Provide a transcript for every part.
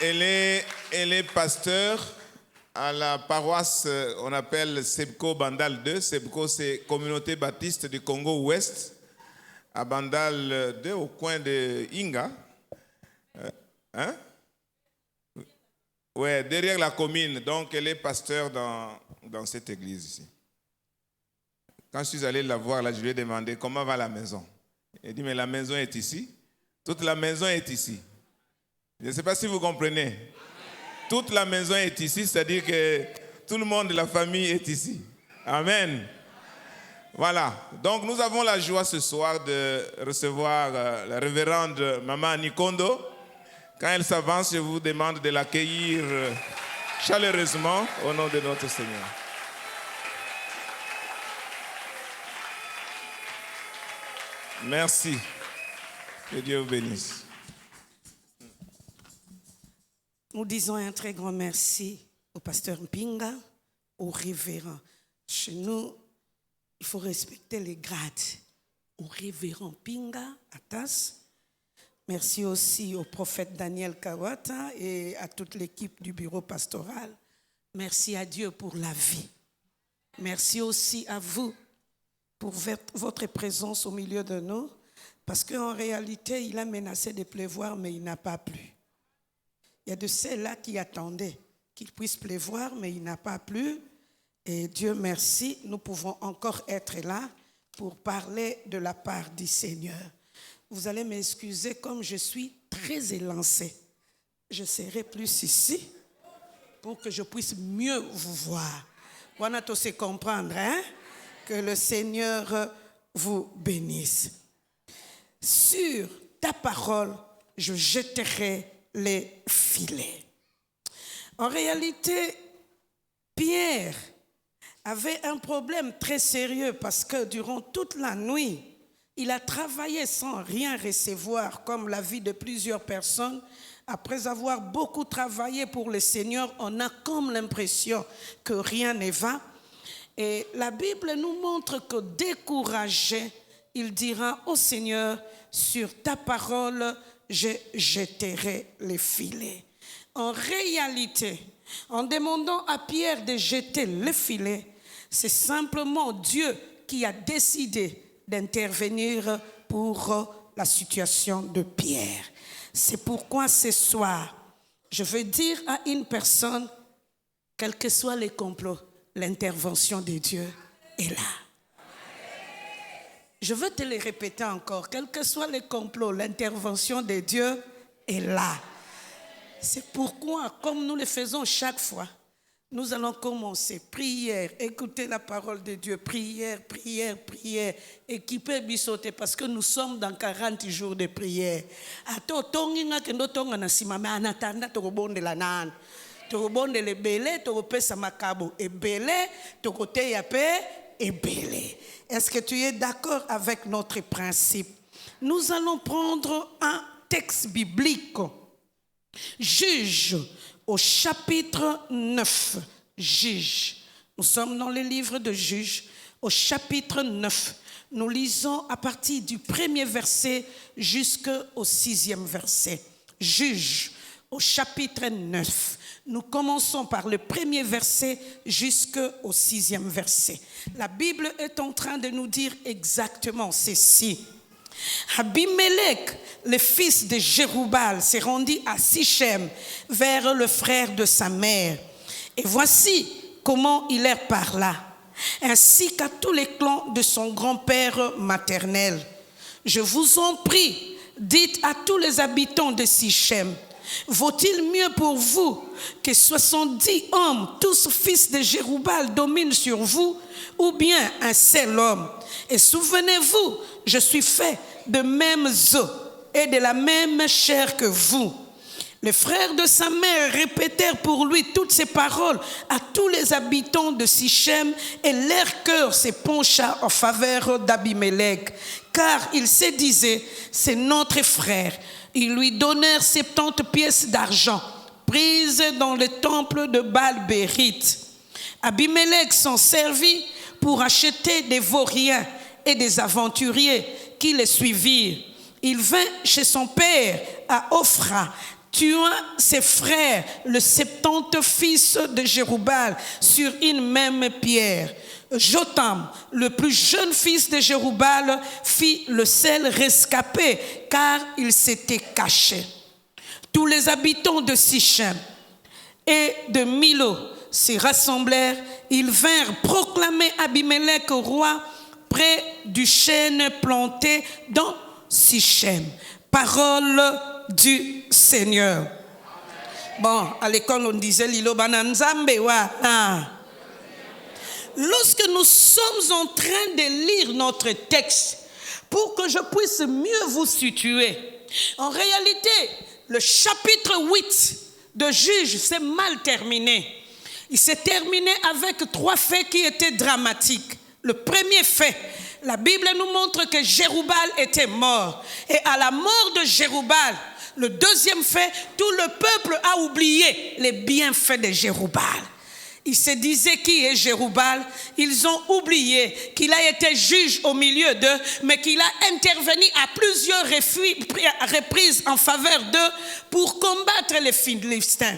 Elle est pasteur à la paroisse, on appelle Sebco Bandal 2. Sebco, c'est Communauté Baptiste du Congo-Ouest, à Bandal 2, au coin de Inga. Ouais, derrière la commune. Donc, elle est pasteur dans cette église ici. Quand je suis allé la voir, là, je lui ai demandé comment va la maison. Elle dit, mais la maison est ici. Toute la maison est ici. Je ne sais pas si vous comprenez. Toute la maison est ici, c'est-à-dire que tout le monde de la famille est ici. Amen. Voilà. Donc, nous avons la joie ce soir de recevoir la révérende Maman Nikondo. Quand elle s'avance, je vous demande de l'accueillir chaleureusement au nom de notre Seigneur. Merci. Que Dieu vous bénisse. Nous disons un très grand merci au pasteur Mpinga, au révérend. Chez nous, il faut respecter les grades. Au révérend Mpinga, Atas. Merci aussi au prophète Daniel Kawata et à toute l'équipe du bureau pastoral. Merci à Dieu pour la vie. Merci aussi à vous pour votre présence au milieu de nous, parce qu'en réalité, il a menacé de pleuvoir, mais il n'a pas plu. Il y a de ceux-là qui attendaient qu'il puisse pleuvoir, mais il n'a pas plu. Et Dieu merci, nous pouvons encore être là pour parler de la part du Seigneur. Vous allez m'excuser, comme je suis très élancée. Je serai plus ici pour que je puisse mieux vous voir. On a tous comprendre, hein? Que le Seigneur vous bénisse. Sur ta parole, je jetterai les filets. En réalité, Pierre avait un problème très sérieux parce que durant toute la nuit, il a travaillé sans rien recevoir, comme la vie de plusieurs personnes. Après avoir beaucoup travaillé pour le Seigneur, on a comme l'impression que rien ne va. Et la Bible nous montre que découragé, il dira au Seigneur, sur ta parole, je jetterai les filets. En réalité, en demandant à Pierre de jeter les filets, c'est simplement Dieu qui a décidé d'intervenir pour la situation de Pierre. C'est pourquoi ce soir, je veux dire à une personne, quels que soient les complots, l'intervention de Dieu est là. Je veux te le répéter encore, quels que soient les complots, l'intervention de Dieu est là. C'est pourquoi, comme nous le faisons chaque fois, nous allons commencer prière, écouter la parole de Dieu, prière, prière, prière, équiper bisoté parce que nous sommes dans 40 jours de prière. Ato tonginga kendo tonga na simame anatanda tokobonde la nan. Tokobonde le belé, tokopesa makabo et belé, tokote yape et belé. Est-ce que tu es d'accord avec notre principe? Nous allons prendre un texte biblique. Juge au chapitre 9. Juge. Nous sommes dans le livre de Juge au chapitre 9. Nous lisons à partir du 1er verset jusqu'au 6e verset. Juge au chapitre 9. Nous commençons par le 1er verset jusqu'au 6e verset. La Bible est en train de nous dire exactement ceci. Abimelech, le fils de Jéroubal, s'est rendu à Sichem vers le frère de sa mère. Et voici comment il leur parla, ainsi qu'à tous les clans de son grand-père maternel. Je vous en prie, dites à tous les habitants de Sichem, vaut-il mieux pour vous que 70 hommes, tous fils de Jéroubal, dominent sur vous, ou bien un seul homme? Et souvenez-vous, je suis fait de mêmes os et de la même chair que vous. Les frères de sa mère répétèrent pour lui toutes ces paroles à tous les habitants de Sichem, et leur cœur se pencha en faveur d'Abimelech, car ils se disaient, c'est notre frère. Ils lui donnèrent 70 pièces d'argent, prises dans le temple de Baal-Bérith. Abimelech s'en servit pour acheter des vauriens et des aventuriers qui les suivirent. Il vint chez son père à Ophra, tuant ses frères, le 70 fils de Jéroubal, sur une même pierre. Jotam, le plus jeune fils de Jéroubal, fit le seul rescapé, car il s'était caché. Tous les habitants de Sichem et de Milo se rassemblèrent. Ils vinrent proclamer Abimelech roi près du chêne planté dans Sichem. Parole du Seigneur. Bon, à l'école on disait Lilo Bananzambe wa. Lorsque nous sommes en train de lire notre texte, pour que je puisse mieux vous situer, en réalité, le chapitre 8 de Juges s'est mal terminé. Il s'est terminé avec 3 faits qui étaient dramatiques. Le premier fait, la Bible nous montre que Jéroubal était mort. Et à la mort de Jéroubal, le deuxième fait, tout le peuple a oublié les bienfaits de Jéroubal. Ils se disaient qui est Jéroubal. Ils ont oublié qu'il a été juge au milieu d'eux, mais qu'il a intervenu à plusieurs reprises en faveur d'eux pour combattre les Philistins.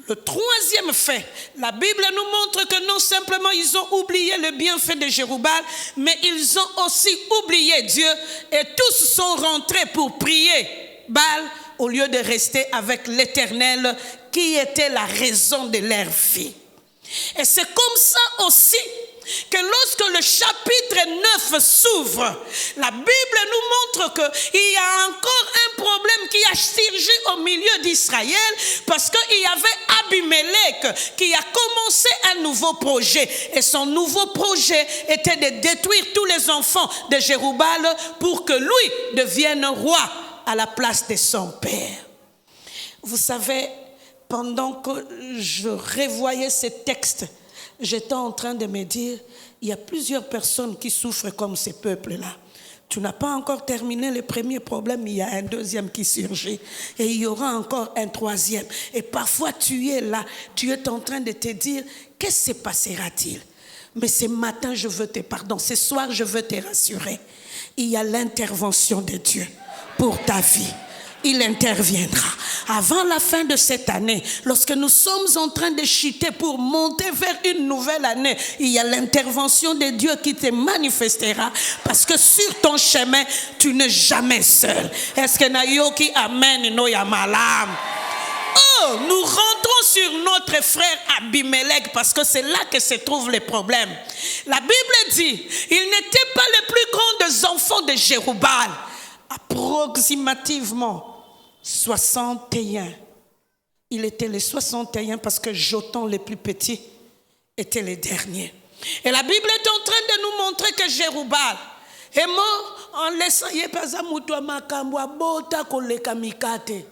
Le troisième fait, la Bible nous montre que non simplement ils ont oublié le bienfait de Jéroubal, mais ils ont aussi oublié Dieu et tous sont rentrés pour prier Baal au lieu de rester avec l'Éternel qui était la raison de leur vie. Et c'est comme ça aussi que lorsque le chapitre 9 s'ouvre, la Bible nous montre qu'il y a encore un problème qui a surgi au milieu d'Israël parce qu'il y avait Abimelech qui a commencé un nouveau projet. Et son nouveau projet était de détruire tous les enfants de Jéroubal pour que lui devienne roi à la place de son père. Vous savez, pendant que je revoyais ces textes, j'étais en train de me dire, il y a plusieurs personnes qui souffrent comme ces peuples-là. Tu n'as pas encore terminé le premier problème, il y a un deuxième qui surgit. Et il y aura encore un troisième. Et parfois tu es là, tu es en train de te dire, qu'est-ce qui se passera-t-il? Mais ce matin, je veux te pardonner. Ce soir, je veux te rassurer. Il y a l'intervention de Dieu pour ta vie. Il interviendra. Avant la fin de cette année, lorsque nous sommes en train de chuter pour monter vers une nouvelle année, il y a l'intervention de Dieu qui te manifestera parce que sur ton chemin, tu n'es jamais seul. Est-ce que Nayoki Amen no Yamalam? Oh, nous rentrons sur notre frère Abimelech parce que c'est là que se trouvent les problèmes. La Bible dit, il n'était pas le plus grand des enfants de Jéroubal. Approximativement 61. Il était le 61 parce que Jotam, le plus petit, était le dernier. Et la Bible est en train de nous montrer que Jéroubal est mort en laissant Yepaza Moutoua Makambo à Bota Koleka Mikate.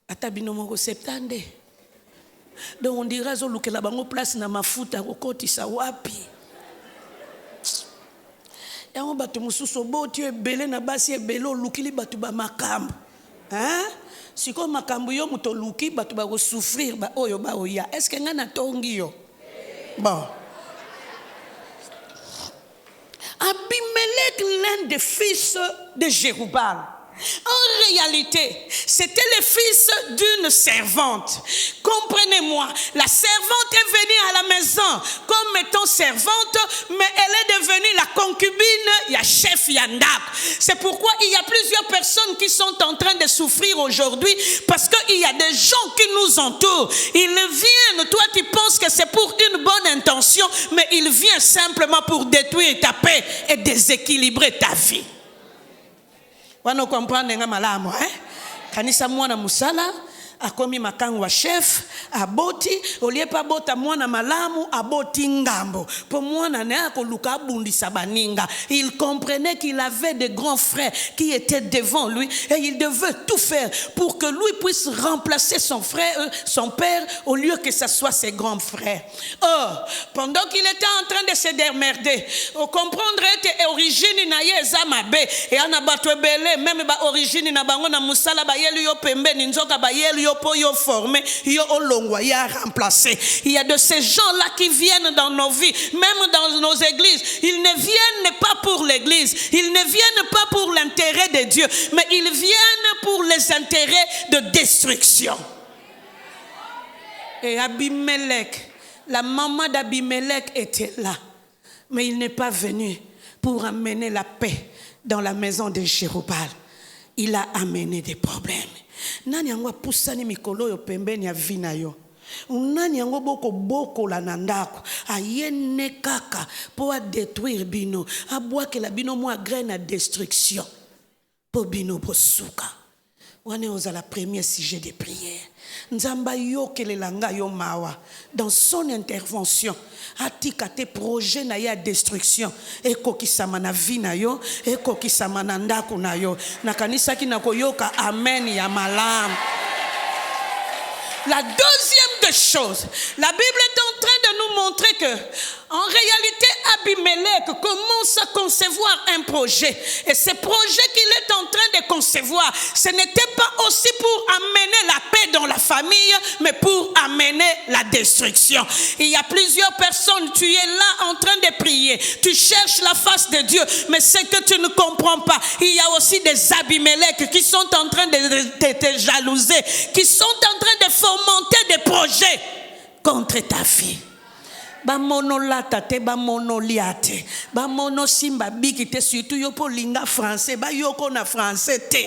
Atabino mongo septande. Donc on dira zolukela bango place na mafuta kokotisa wapi. Yango bato mususu boti ebele na basi ebele olukili bato ba makambo. Hein? Siko makambo yo muto luki bato ba ko souffrir ba oyo ba oya. Est-ce que ngana tongi yo? Bon. Abimelech, l'un des fils de Jéroubal. En réalité, c'était le fils d'une servante. Comprenez-moi, la servante est venue à la maison comme étant servante, mais elle est devenue la concubine, il y a chef Yandak. C'est pourquoi il y a plusieurs personnes qui sont en train de souffrir aujourd'hui parce qu'il y a des gens qui nous entourent. Ils viennent, toi tu penses que c'est pour une bonne intention, mais ils viennent simplement pour détruire ta paix et déséquilibrer ta vie. Wano comprendre nga malamu kanisa mwana musala akomi makangu wa chef aboti oliepa bota mwana malamu aboti ngambo po mwana ne akoluka bundisa baninga. Il comprenait qu'il avait des grands frères qui étaient devant lui et il devait tout faire pour que lui puisse remplacer son frère son père au lieu que ce soit ses grands frères. Or pendant qu'il était en train de se démerder, on comprendrait que origine na ye zamabe et ana batwebele même ba origine na bango na musala ba yeli yo pembeni nzoka ba yeli yo po yo former, yo olongwa ya remplacer. Il y a de ces gens-là qui viennent dans nos vies, même dans nos églises. Ils ne viennent pas pour l'église, ils ne viennent pas pour l'intérêt de Dieu, mais ils viennent pour les intérêts de destruction. Et Abimelech, la maman d'Abimelech était là, mais il n'est pas venu pour amener la paix dans la maison de Jérubal. Il a amené des problèmes. Nani yango pusani mikolo yo pembeni ya vina yo. Nani yango boko la nandako. Ayene kaka pour détruire bino. Aboake la bino mo graine à destruction. Pour bino bosuka. Wane oza la premier sujet de prière. Nzamba yo kelelanga yo mawa. Dans son intervention, atika te projet na ya destruction. Eko kisama na vina yo, eko kisama na ndako na yo. Na kanisa ki nakoyoka amen ya malam. La deuxième des choses, la Bible est en train de nous montrer que, en réalité, Abimelech commence à concevoir un projet. Et ce projet qu'il est en train de concevoir, ce n'était pas aussi pour amener la paix dans la famille, mais pour amener la destruction. Il y a plusieurs personnes, tu es là en train de prier, tu cherches la face de Dieu, mais ce que tu ne comprends pas, il y a aussi des Abimelech qui sont en train de te jalouser, qui sont en train de fomenter des projets contre ta vie. Ba mono lata te, ba mono liate, ba mono simba biki te, surtout yo po linga français, ba yoko na français te.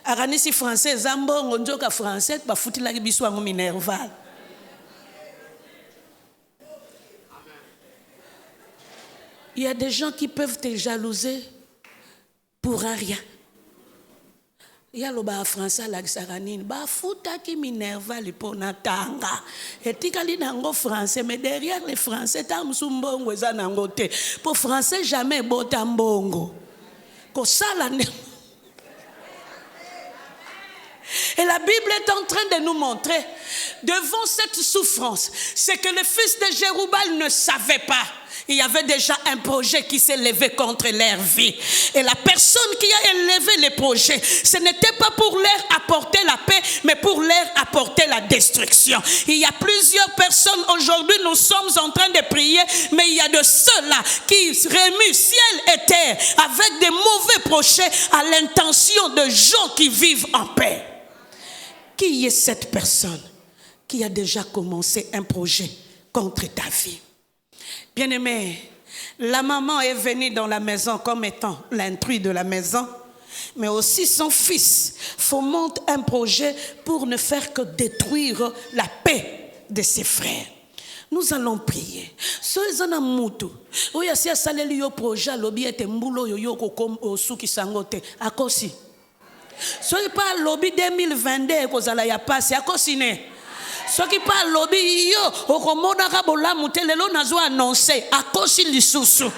Aranisi français zambongo njoka français ba futila biso wango minerval. Il y a des gens qui peuvent te jalouser pour un rien. Il y a le bas français la saranine ba futa ki minerval pour natanga etikali nango français, mais derrière les français tam sumbongo eza nango te pour français jamais botambongo ko sala. Et la Bible est en train de nous montrer devant cette souffrance, c'est que le fils de Jérubal ne savait pas. Il y avait déjà un projet qui s'est levé contre leur vie. Et la personne qui a élevé le projet, ce n'était pas pour leur apporter la paix, mais pour leur apporter la destruction. Il y a plusieurs personnes, aujourd'hui nous sommes en train de prier, mais il y a de ceux-là qui remuent ciel et terre avec des mauvais projets à l'intention de gens qui vivent en paix. Qui est cette personne qui a déjà commencé un projet contre ta vie? Bien-aimé, la maman est venue dans la maison comme étant l'intrus de la maison, mais aussi son fils fomente un projet pour ne faire que détruire la paix de ses frères. Nous allons prier. Soyez en amutu. Oya si asaleli yo projet lobi ete mbulo yo yoko comme osuki sangote akosi. Soyez pas lobby 2022 kozala ya passe akosi ne. Soki pa lobby yo okomona ka bolamu te lelo nazo annoncer akosi lisusu.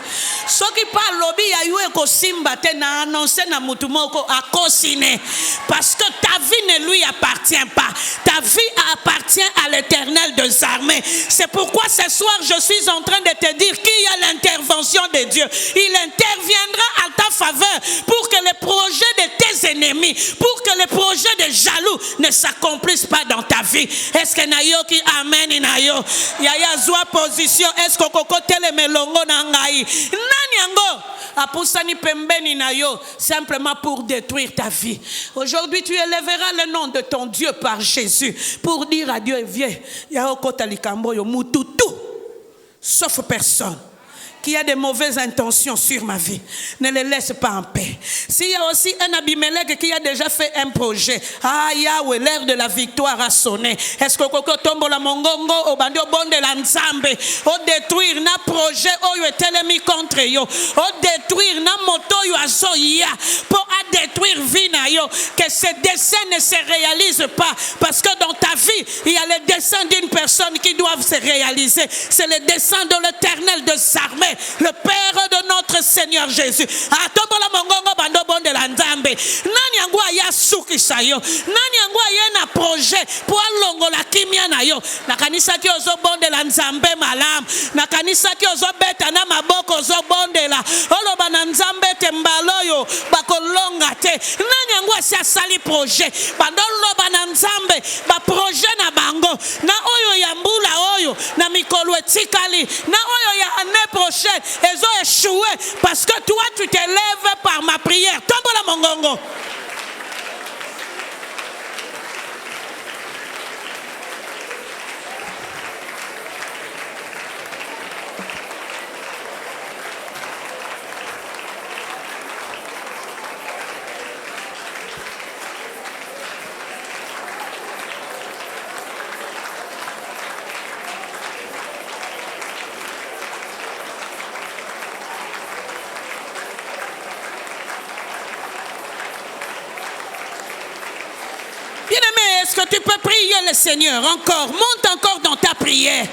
Soki pa lobby ya yo ekosimba te na annoncer na mutu moko akosi ne. Parce que ta vie ne lui appartient pas. Ta vie appartient à l'Éternel des armées. C'est pourquoi ce soir je suis en train de te dire qu'il y a l'intervention de Dieu. Il interviendra à ta faveur pour que les projets de tes ennemis, pour que les projets des jaloux ne s'accomplissent pas dans ta vie. Est-ce que nayo ki amen nayo yaya zwa position est-ce que koko tele melongo na ngai nani yango apusani pembeni nayo simplement pour détruire ta vie. Aujourd'hui tu élèveras le nom de ton Dieu par Jésus pour dire à Dieu viens ya okota likambo yo mututu sauf personne qui a de mauvaises intentions sur ma vie, ne les laisse pas en paix. S'il y a aussi un Abimelech qui a déjà fait un projet, ah Yahweh, l'heure de la victoire a sonné. Est-ce que koko tombo la mongongo au bandio bon de la nzambe, au détruire na projet au yo telemi contre yo, au détruire na moto yo azoya, pour à détruire vina yo, que ces desseins ne se réalisent pas, parce que dans ta vie il y a les desseins d'une personne qui doivent se réaliser. C'est le dessein de l'Éternel des armées. le Père de notre Seigneur Jésus. Atombola mongongo bando bonde la nzambe. Nani yango aya sukisa yo. Nani yango aya na projet pour longola kimia na yo. Na kanisa ki ozo bonde la nzambe malam. Na kanisa ki ozo beta na maboko ozo bonde la. Oloba na nzambe tembalo yo bakolonga te. Nani yango asa sali projet. Bando loba na nzambe ba projet na bango. Na oyo ya mbula oyo na mikolo etikali. Na oyo ya année prochaine ezo échoué parce que toi tu t'élèves par ma prière. Tombola mongongo. Bien-aimé, est-ce que tu peux prier le Seigneur encore? Monte encore dans ta prière.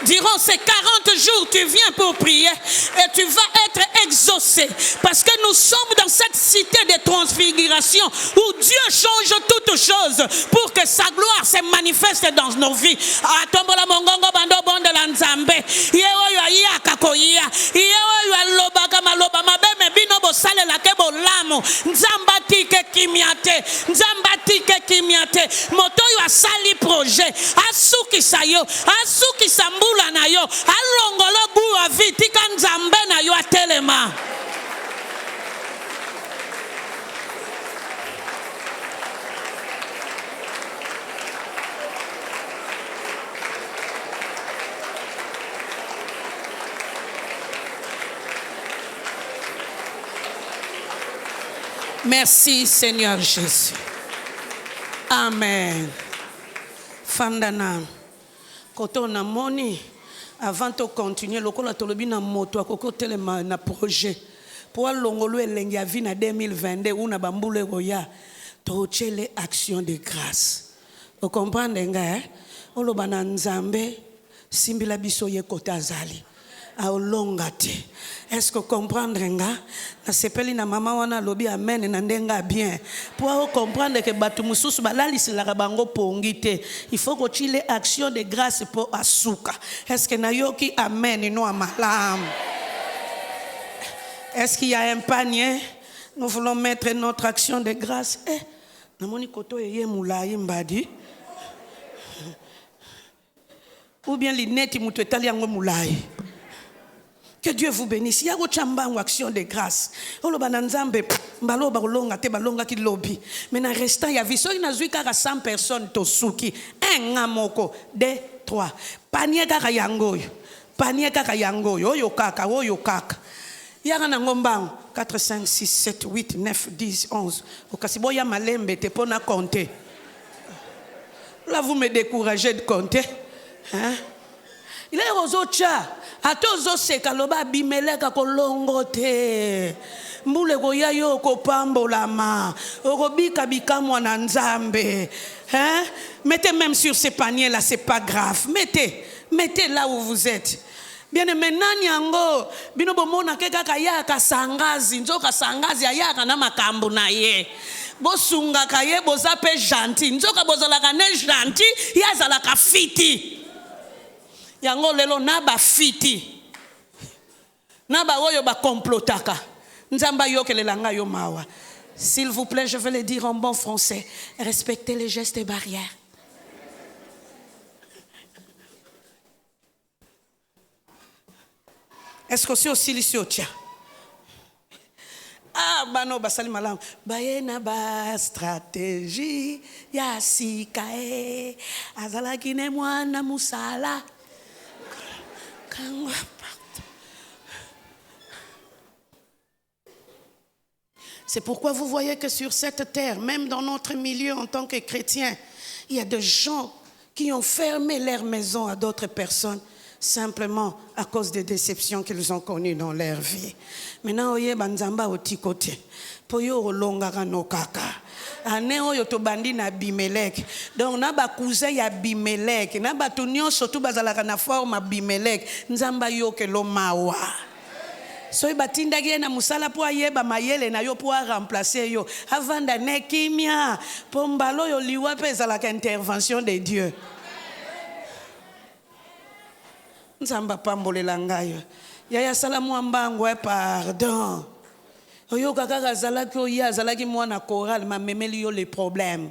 Durant ces 40 jours, tu viens pour prier et tu vas être exaucé. Parce que nous sommes dans cette cité de transfiguration où Dieu change toutes choses pour que sa gloire se manifeste dans nos vies. Atombola mongongo bando bonde la nzambe. Yeoyo ya kakoya. Yeoyo alobaka maloba mabeme bino bosale la kebo lamo. Nzambati ke kimiate. Nzambati ke kimiate. Motoyo asali projet. Asuki sayo. Asuki sambula na yo. Alongolo buwa vitika nzambe na yo atelema. Merci Seigneur Jésus. Amen. Fandana. Koto na moni. Avant de continuer, le col a tolobi na moto a koko telema na projet. Pour l'ongolo elengi a vie na 2022 ou na bambule roya. Tochele action de grâce. Vous comprenez nga? Oloba na nzambe simbila biso ye kota zali. A olongate. Est-ce que comprendre nga? Na sepeli na mama wana lobi amen na ndenga bien. Pour comprendre que batu mususu balali sila bango pongite. Il faut que tu aies action de grâce pour asuka. Est-ce que na yoki amen no amalam? Est-ce qu'il y a un panier? Nous voulons mettre notre action de grâce. Eh, na moni koto eye mulai mbadi. Ou bien l'ineti mutu etali yango mulai. Que Dieu vous bénisse. Il y a une action de grâce. Mais dans le restant, il y a 100 personnes. 1, 2, 3. Panier kaka yango. Panier kaka yango. Oyo kaka, oyo kaka. Il y a 4, 5, 6, 7, 8, 9, 10, 11. Okasiboya malembe te pona compter. Là, vous me découragez de compter. Hein? Il est aux autres chats. A tous os sekaloba bimeleka kolongote. Mbule goya yo ko pambolama. Orobika bikamwa na nzambe. Hein? Mettez même sur ces paniers là, c'est pas grave. Mettez là où vous êtes. Bien aimé nani yango bino bomona ke kaka yaka sangazi nzoka sangazi ayaka na makambo na ye. Bosunga kaye boza pe gentil. Nzoka bozalaka ne gentil, yazalaka fiti. Yango lelo na ba fiti na ba oyo ba complotaka nzamba yokelelanga yo mawa. S'il vous plaît, je vais le dire en bon français, respectez les gestes et barrières. Est-ce que c'est aussi l'isotia? Ah, bano basali malam bayena ba stratégie ya sikae azala kine mwana musala. C'est pourquoi vous voyez que sur cette terre, même dans notre milieu en tant que chrétiens, il y a des gens qui ont fermé leur maison à d'autres personnes simplement à cause des déceptions qu'ils ont connues dans leur vie. Maintenant, oye banzamba otikote, poyo olongaka no kaka. Ane oyo to bandi na Bimelek. Donc na ba cousin ya Bimelek, na ba tunyo surtout bazalaka na forme Bimelek. Nzamba yo ke lo mawa. soki batindaki ye na musala mpo ayeba mayele na yo mpo aremplace yo avanda ne kimia mpo mbala oyo liwa mpe ezalaka intervention de Dieu. Nzamba pambolela ngai yaya sala mwa mbango pardon oyoka kaka azalaki oya azalaki mwana choral mamemeli yo les problèmes.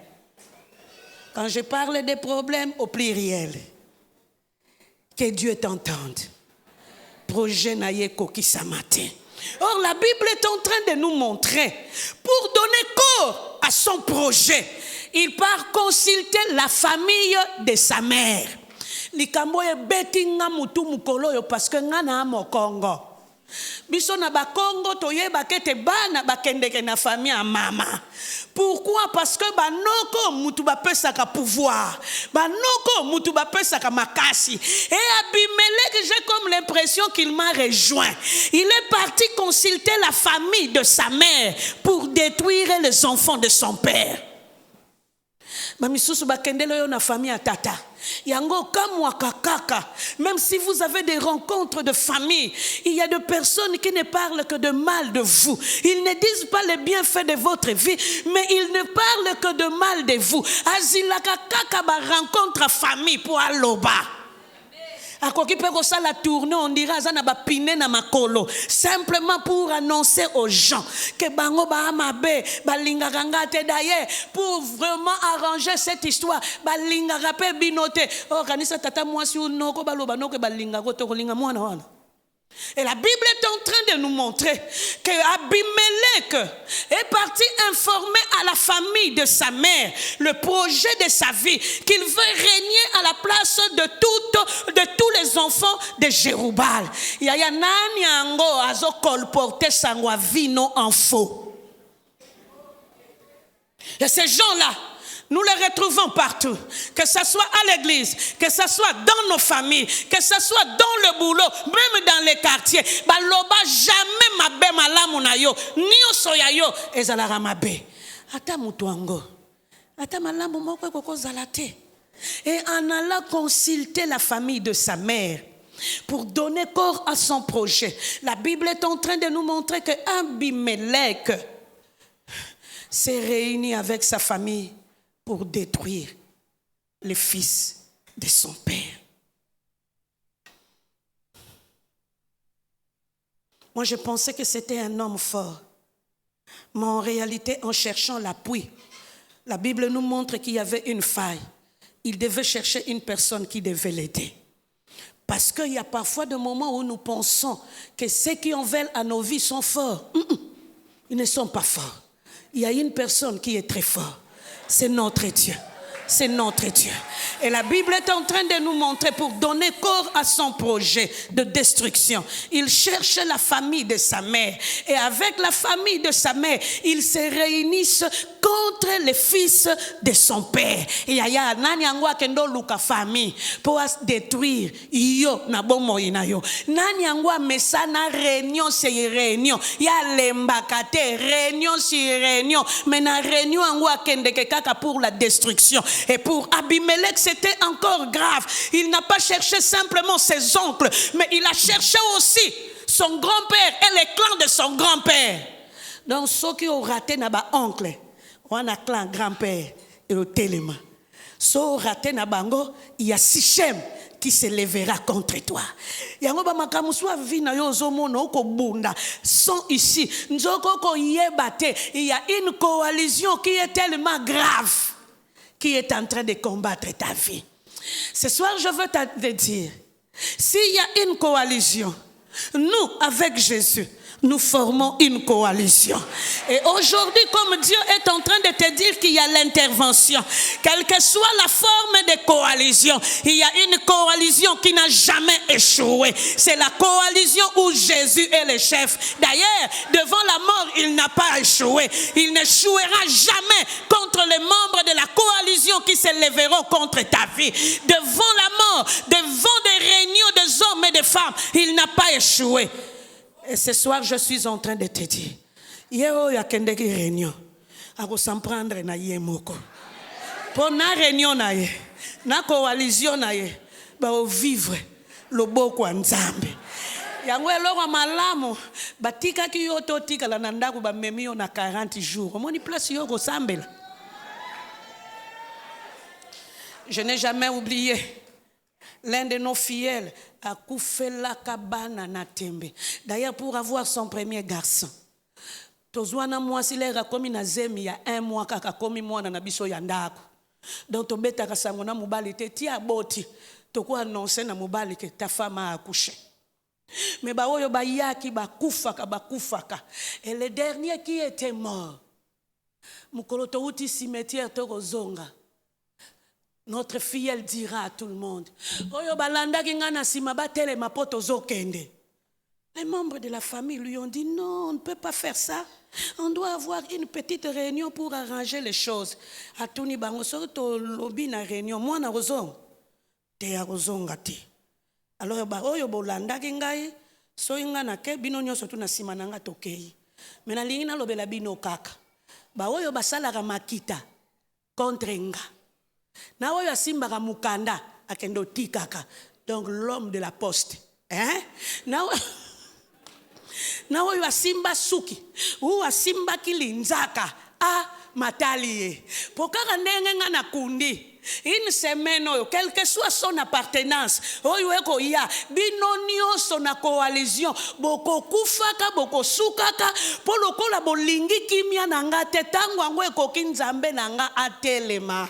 Quand je parle des problèmes au pluriel, que Dieu t'entende. Projet naye koki sa matin. Or la Bible est en train de nous montrer, pour donner corps à son projet, il part consulter la famille de sa mère. Likambo e betinga mutu mukolo yo parce que ngana mo Congo. Biso na ba Congo toyeba kete bana bakendeke na famille à mama. Pourquoi? Parce que banoko mutu ba pesaka pouvoir. Banoko mutu ba pesaka makasi. Et Abimelech, j'ai comme l'impression qu'il m'a rejoint. Il est parti consulter la famille de sa mère pour détruire les enfants de son père. Bamisusu bakendele yo na famille à tata. Yango kamwa kakaka. Même si vous avez des rencontres de famille, il y a des personnes qui ne parlent que de mal de vous. Ils ne disent pas les bienfaits de votre vie, mais ils ne parlent que de mal de vous. Azilaka kaka ba rencontre famille pour aloba. Akoki pe ko sala tourner on dira za na ba pine na makolo simplement pour annoncer aux gens que bango ba amabe balingaka ngate d'ailleurs pour vraiment arranger cette histoire balingaka pe binote o kanisa tata mwasi unoko baloba noko balingaka to kolinga mwana wana. Et la Bible est en train de nous montrer que Abimelech est parti informer à la famille de sa mère le projet de sa vie, qu'il veut régner à la place de tous les enfants de Jéroubal. Yaya nani ango azo colporter sangwa vino en faux. Et ces gens-là, nous les retrouvons partout, que ce soit à l'église, que ce soit dans nos familles, que ce soit dans le boulot, même dans les quartiers. Baloba jamais mabe malamu na yo, nio soya yo, ezalara mabe. Ata mutuango, ata malamu moko koko zalate. Et en allant consulter la famille de sa mère pour donner corps à son projet, la Bible est en train de nous montrer que Abimelech s'est réuni avec sa famille pour détruire les fils de son père. Moi, je pensais que c'était un homme fort. Mais en réalité, en cherchant l'appui, la Bible nous montre qu'il y avait une faille. Il devait chercher une personne qui devait l'aider. Parce qu'il y a parfois des moments où nous pensons que ceux qui en veulent à nos vies sont forts. Ils ne sont pas forts. Il y a une personne qui est très forte. C'est notre Dieu. C'est notre Dieu. Et la Bible est en train de nous montrer pour donner corps à son projet de destruction. Il cherche la famille de sa mère. Et avec la famille de sa mère, ils se réunissent contre les fils de son père. Et yaya nani angwa kendo luka famille pour détruire yo na bomo inayo. Nani angwa mesana réunion c'est réunion. Ya lembakate réunion c'est réunion. Mais na réunion angwa kendeke kaka pour la destruction. Et pour Abimelech, c'était encore grave. Il n'a pas cherché simplement ses oncles, mais il a cherché aussi son grand-père et les clans de son grand-père. Donc, ceux qui ont raté n'aba oncle, on a clan grand-père et le téléma. Ceux qui ont raté n'aba bango, il y a Sichem qui se lèvera contre toi. Yango ba makamuswa vina yo zomono ko bunda sont ici. Nzoko ko yebate, il y a une coalition qui est tellement grave, qui est en train de combattre ta vie. Ce soir, je veux te dire, s'il y a une coalition, nous, avec Jésus, nous formons une coalition. Et aujourd'hui, comme Dieu est en train de te dire qu'il y a l'intervention, quelle que soit la forme de coalition, il y a une coalition qui n'a jamais échoué. C'est la coalition où Jésus est le chef. D'ailleurs, devant la mort, il n'a pas échoué. Il n'échouera jamais contre les membres de la coalition qui se lèveront contre ta vie. Devant la mort, devant des réunions des hommes et des femmes, il n'a pas échoué. Et ce soir, je suis en train de te dire, yeo ya kendeki réunion, ako s'en prendre na ye moko. Pour na réunion na ye, na coalition na ye, ba vivre le beau kwa nzambe. yango eloko malamu batikaki yo totikala na ndako bamemi yo na 40 jours omoni place yo kosambela. Je n'ai jamais oublié l'un de nos fidèles a koufela kabana na tembe. D'ailleurs pour avoir son premier garçon tozwana mwasi lera komi na zemi ya 1 mois kaka komi mwana na biso ya ndako. Donc tobetaka sango na mobali te ti aboti toko annoncer na mobali que ta femme a accouché. Mais baoyo bayaki bakufaka. Et le dernier qui était mort mukolo to uti cimetière tokozonga. Notre fille, elle dira à tout le monde, Oyo balanda kingana sima batele mapoto zokende. Les membres de la famille lui ont dit non, on ne peut pas faire ça. On doit avoir une petite réunion pour arranger les choses. Atuni bango soto lobi na réunion moi na rozong. Te a rozonga te. Alors ba oyo bolanda kingai so inga na ke bino nyoso tu na sima nanga tokei. Mena lingi na lobela bino kaka. Ba oyo basala makita contre nga. Na oyo asimbaka mukanda akendo tikaka. Donc l'homme de la poste. Hein? Na oyo asimba suki. Ou asimba kilinzaka. A mataliye. Pokaka ndenge nga na kundi. Une semaine oyo, quelle que soit son appartenance, oyo eko ya bino nyonso na coalition boko kufaka boko sukaka po lokola bolingi kimia na nga te tango yango ekoki nzambe na nga atelema.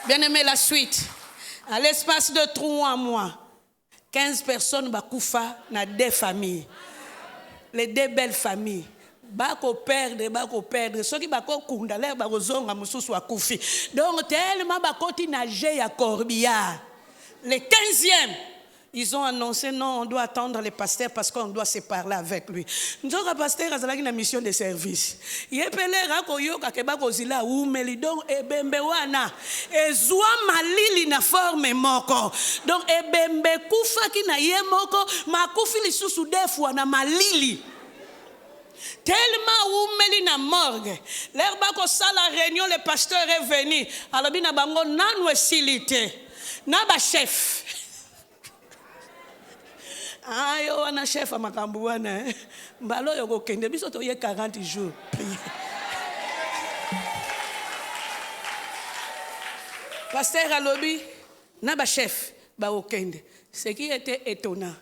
Bien aimé, la suite. À l'espace de 3 mois, 15 personnes bakufa na 2 familles. Les 2 belles familles. Bako perdre. Ceux qui bako kunda l'air bako zonga mususu akufi. Donc tellement bakoti nager ya corbillard. Le 15e, ils ont annoncé non, on doit attendre le pasteur parce qu'on doit se parler avec lui. Nous avons pasteur azalaki na mission de service. Yepelera ko yoka ke bako zila umeli donc ebembe wana ezwa malili na forme moko. Donc ebembe kufa ki na ye moko makufi lisusu defu na malili. Tellement oumeli na morgue. L'herba ko sala réunion, le pasteur est venu. Alors bina bango nanu esilite. Na ba chef. Ayo wana chef amakambu wana. Mbalo yoko kende biso to ye 40 jours. Pasteur alobi na ba chef ba okende. Ce qui était étonnant.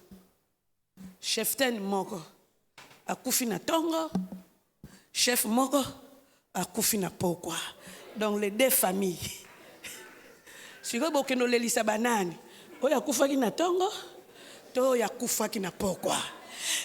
Chef ten moko akufi na tongo, chef moko akufi na pokwa. Donc les 2 familles. Si vous avez un lelisa banane, oya kufaki na tongo, to ya kufaki na pokwa.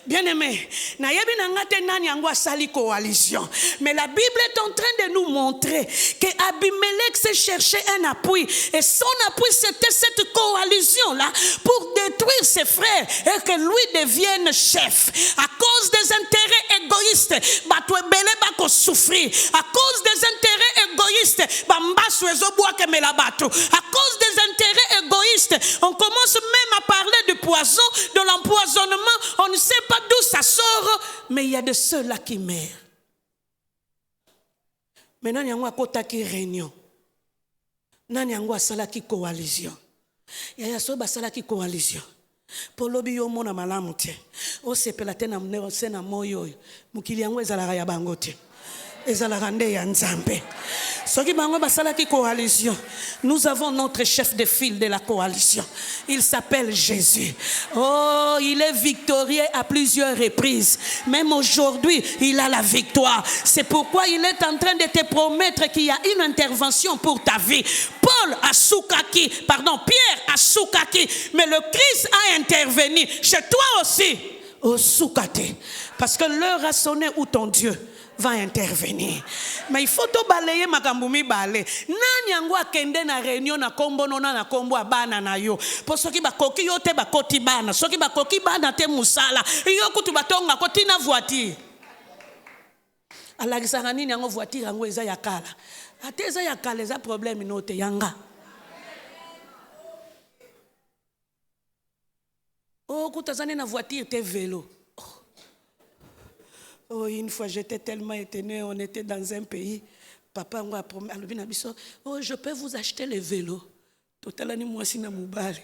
Bien-aimé, na yebi na ngate nani yango asali coalition. Mais la Bible est en train de nous montrer que Abimelech s'est cherché un appui. Et son appui, c'était cette coalition-là pour détruire ses frères et que lui devienne chef. À cause des intérêts égoïstes, batwebele bako souffrir. À cause des intérêts égoïstes, bambasu ezoboa kemela bato. À cause des intérêts égoïstes, on commence même à parler du poison, de l'empoisonnement. On ne sait pas d'où ça sort, mais il y a de ceux-là qui meurent. Maintenant, il y a un kotaki réunion. Nani yango asalaki coalition. Il y a so basalaki coalition. Pour lobi yo mona malamu te. O sepela te na mneo se na moyo. Mukili yango ezalaka ya bango te. Ezalaka nde ya nzambe. Soki bango basalaki coalition. Nous avons notre chef de file de la coalition. Il s'appelle Jésus. Oh, il est victorieux à plusieurs reprises. Même aujourd'hui, il a la victoire. C'est pourquoi il est en train de te promettre qu'il y a une intervention pour ta vie. Pierre a soukaki. Mais le Christ a intervenu. Chez toi aussi, au soukate. Parce que l'heure a sonné où ton Dieu va intervenir. Mais il faut to balayer makambumi balé. Nani yango akende na réunion na kombo nona na kombo abana na yo. Po soki bakoki yo te bakoti bana. Soki bakoki bana te musala. Yo kutu batonga koti na voiture. Alagisanga nini yango voiture yango eza ya kala. Ate eza ya kala eza problème note yanga. Oh kutazane na voiture te vélo. Oh, une fois, j'étais tellement étonnée, on était dans un pays. Papa m'a promis, oh, je peux vous acheter les vélos. Totalani moi si na mubali.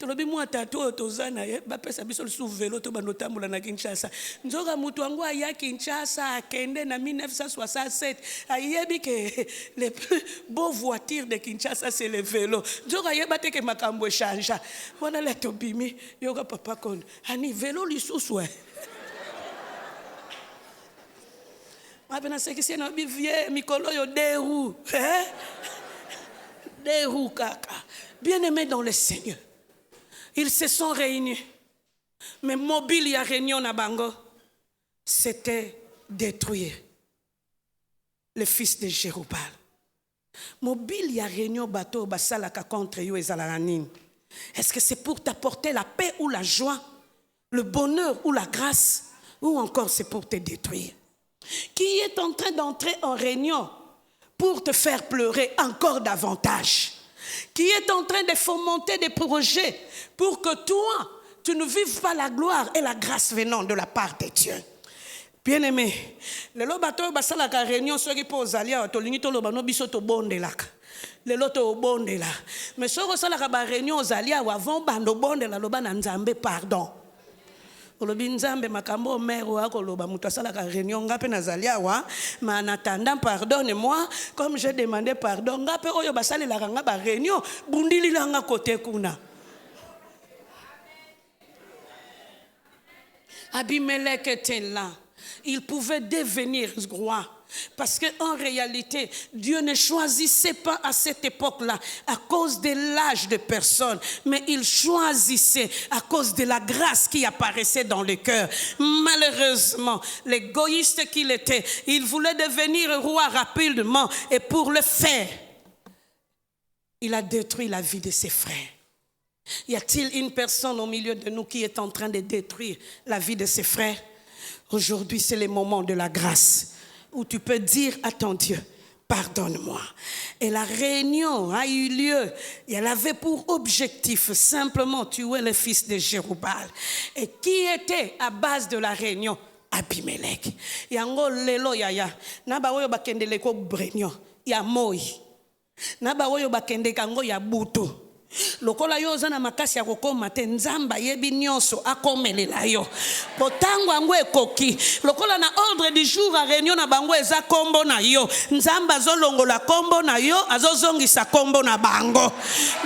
tolobi mwa tato tozana ye bapesa biso sous vélo to banotambola na Kinshasa nzoka mutu wangu aya Kinshasa akende na 1967 ayebi ke les plus beaux voitures de Kinshasa c'est les vélos nzoka yeba te ke makambo change wana le tobimi yoka papa kon ani vélo lisusu Abena sekisi na bivie mikolo yo deux roues deux roues kaka. Bien-aimés dans le Seigneur, ils se sont réunis, mais mobile ya réunion na bango, c'était détruire le fils de Jérubal. Mobile ya réunion bateau basalaka contre yo ezalaka nini? Est-ce que c'est pour t'apporter la paix ou la joie, le bonheur ou la grâce, ou encore c'est pour te détruire? Qui est en train d'entrer en réunion pour te faire pleurer encore davantage? Qui est en train de fomenter des projets pour que toi, tu ne vives pas la gloire et la grâce venant de la part de Dieu? Bien-aimé, le lobato basala ka réunion soki po zalia to lingi to lobano biso to bondelaka. Le loto bondela. Mais soko sala ka ba réunion zalia wa avant bando bondela loba na nzambe pardon. Olobi nzambe makambo mero ako loba mutu asalaka réunion ngape nazalia wa ma en attendant pardonne-moi comme j'ai demandé pardon ngape oyo basalelaka nga ba réunion bundili langa kote kuna. Abimelech était là. Il pouvait devenir roi. Parce qu'en réalité, Dieu ne choisissait pas à cette époque-là à cause de l'âge de personnes, mais il choisissait à cause de la grâce qui apparaissait dans le cœur. Malheureusement, l'égoïste qu'il était, il voulait devenir roi rapidement et pour le faire, il a détruit la vie de ses frères. Y a-t-il une personne au milieu de nous qui est en train de détruire la vie de ses frères? Aujourd'hui, c'est le moment de la grâce où tu peux dire à ton Dieu, pardonne-moi. Et la réunion a eu lieu. Et elle avait pour objectif simplement tuer le fils de Jérubal. Et qui était à base de la réunion? Abimelech. Yango lelo yaya. Naba woyo bakende leko brenyo. Ya moi. Naba woyo bakende kango ya butu. Lokola yo zana makasi ya kokoma te nzamba yebi nyonso akomelela yo potango ango ekoki lokola na ordre du jour a réunion na bango eza kombo na yo nzamba zolongola kombo na yo azozongisa kombo na bango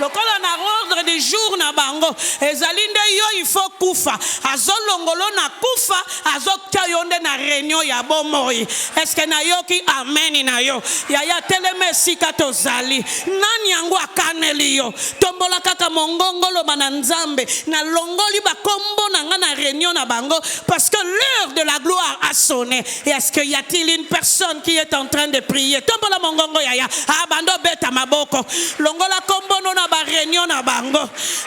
lokola na ordre du jour na bango ezalinde yo il faut kufa azolongolo na kufa azokya yo nde na réunion ya bomoi est-ce que na yo ki amen na yo yaya teleme sika tozali nani yango akaneli yo tombola kaka mongongo lo bananzambe na longoli ba kombo na nga na réunion na bango parce que l'heure de la gloire a sonné. Et est-ce qu'il y a-t-il une personne qui est en train de prier? Tombola mongongo yaya abando beta maboko longola kombo no na ba réunion na bango.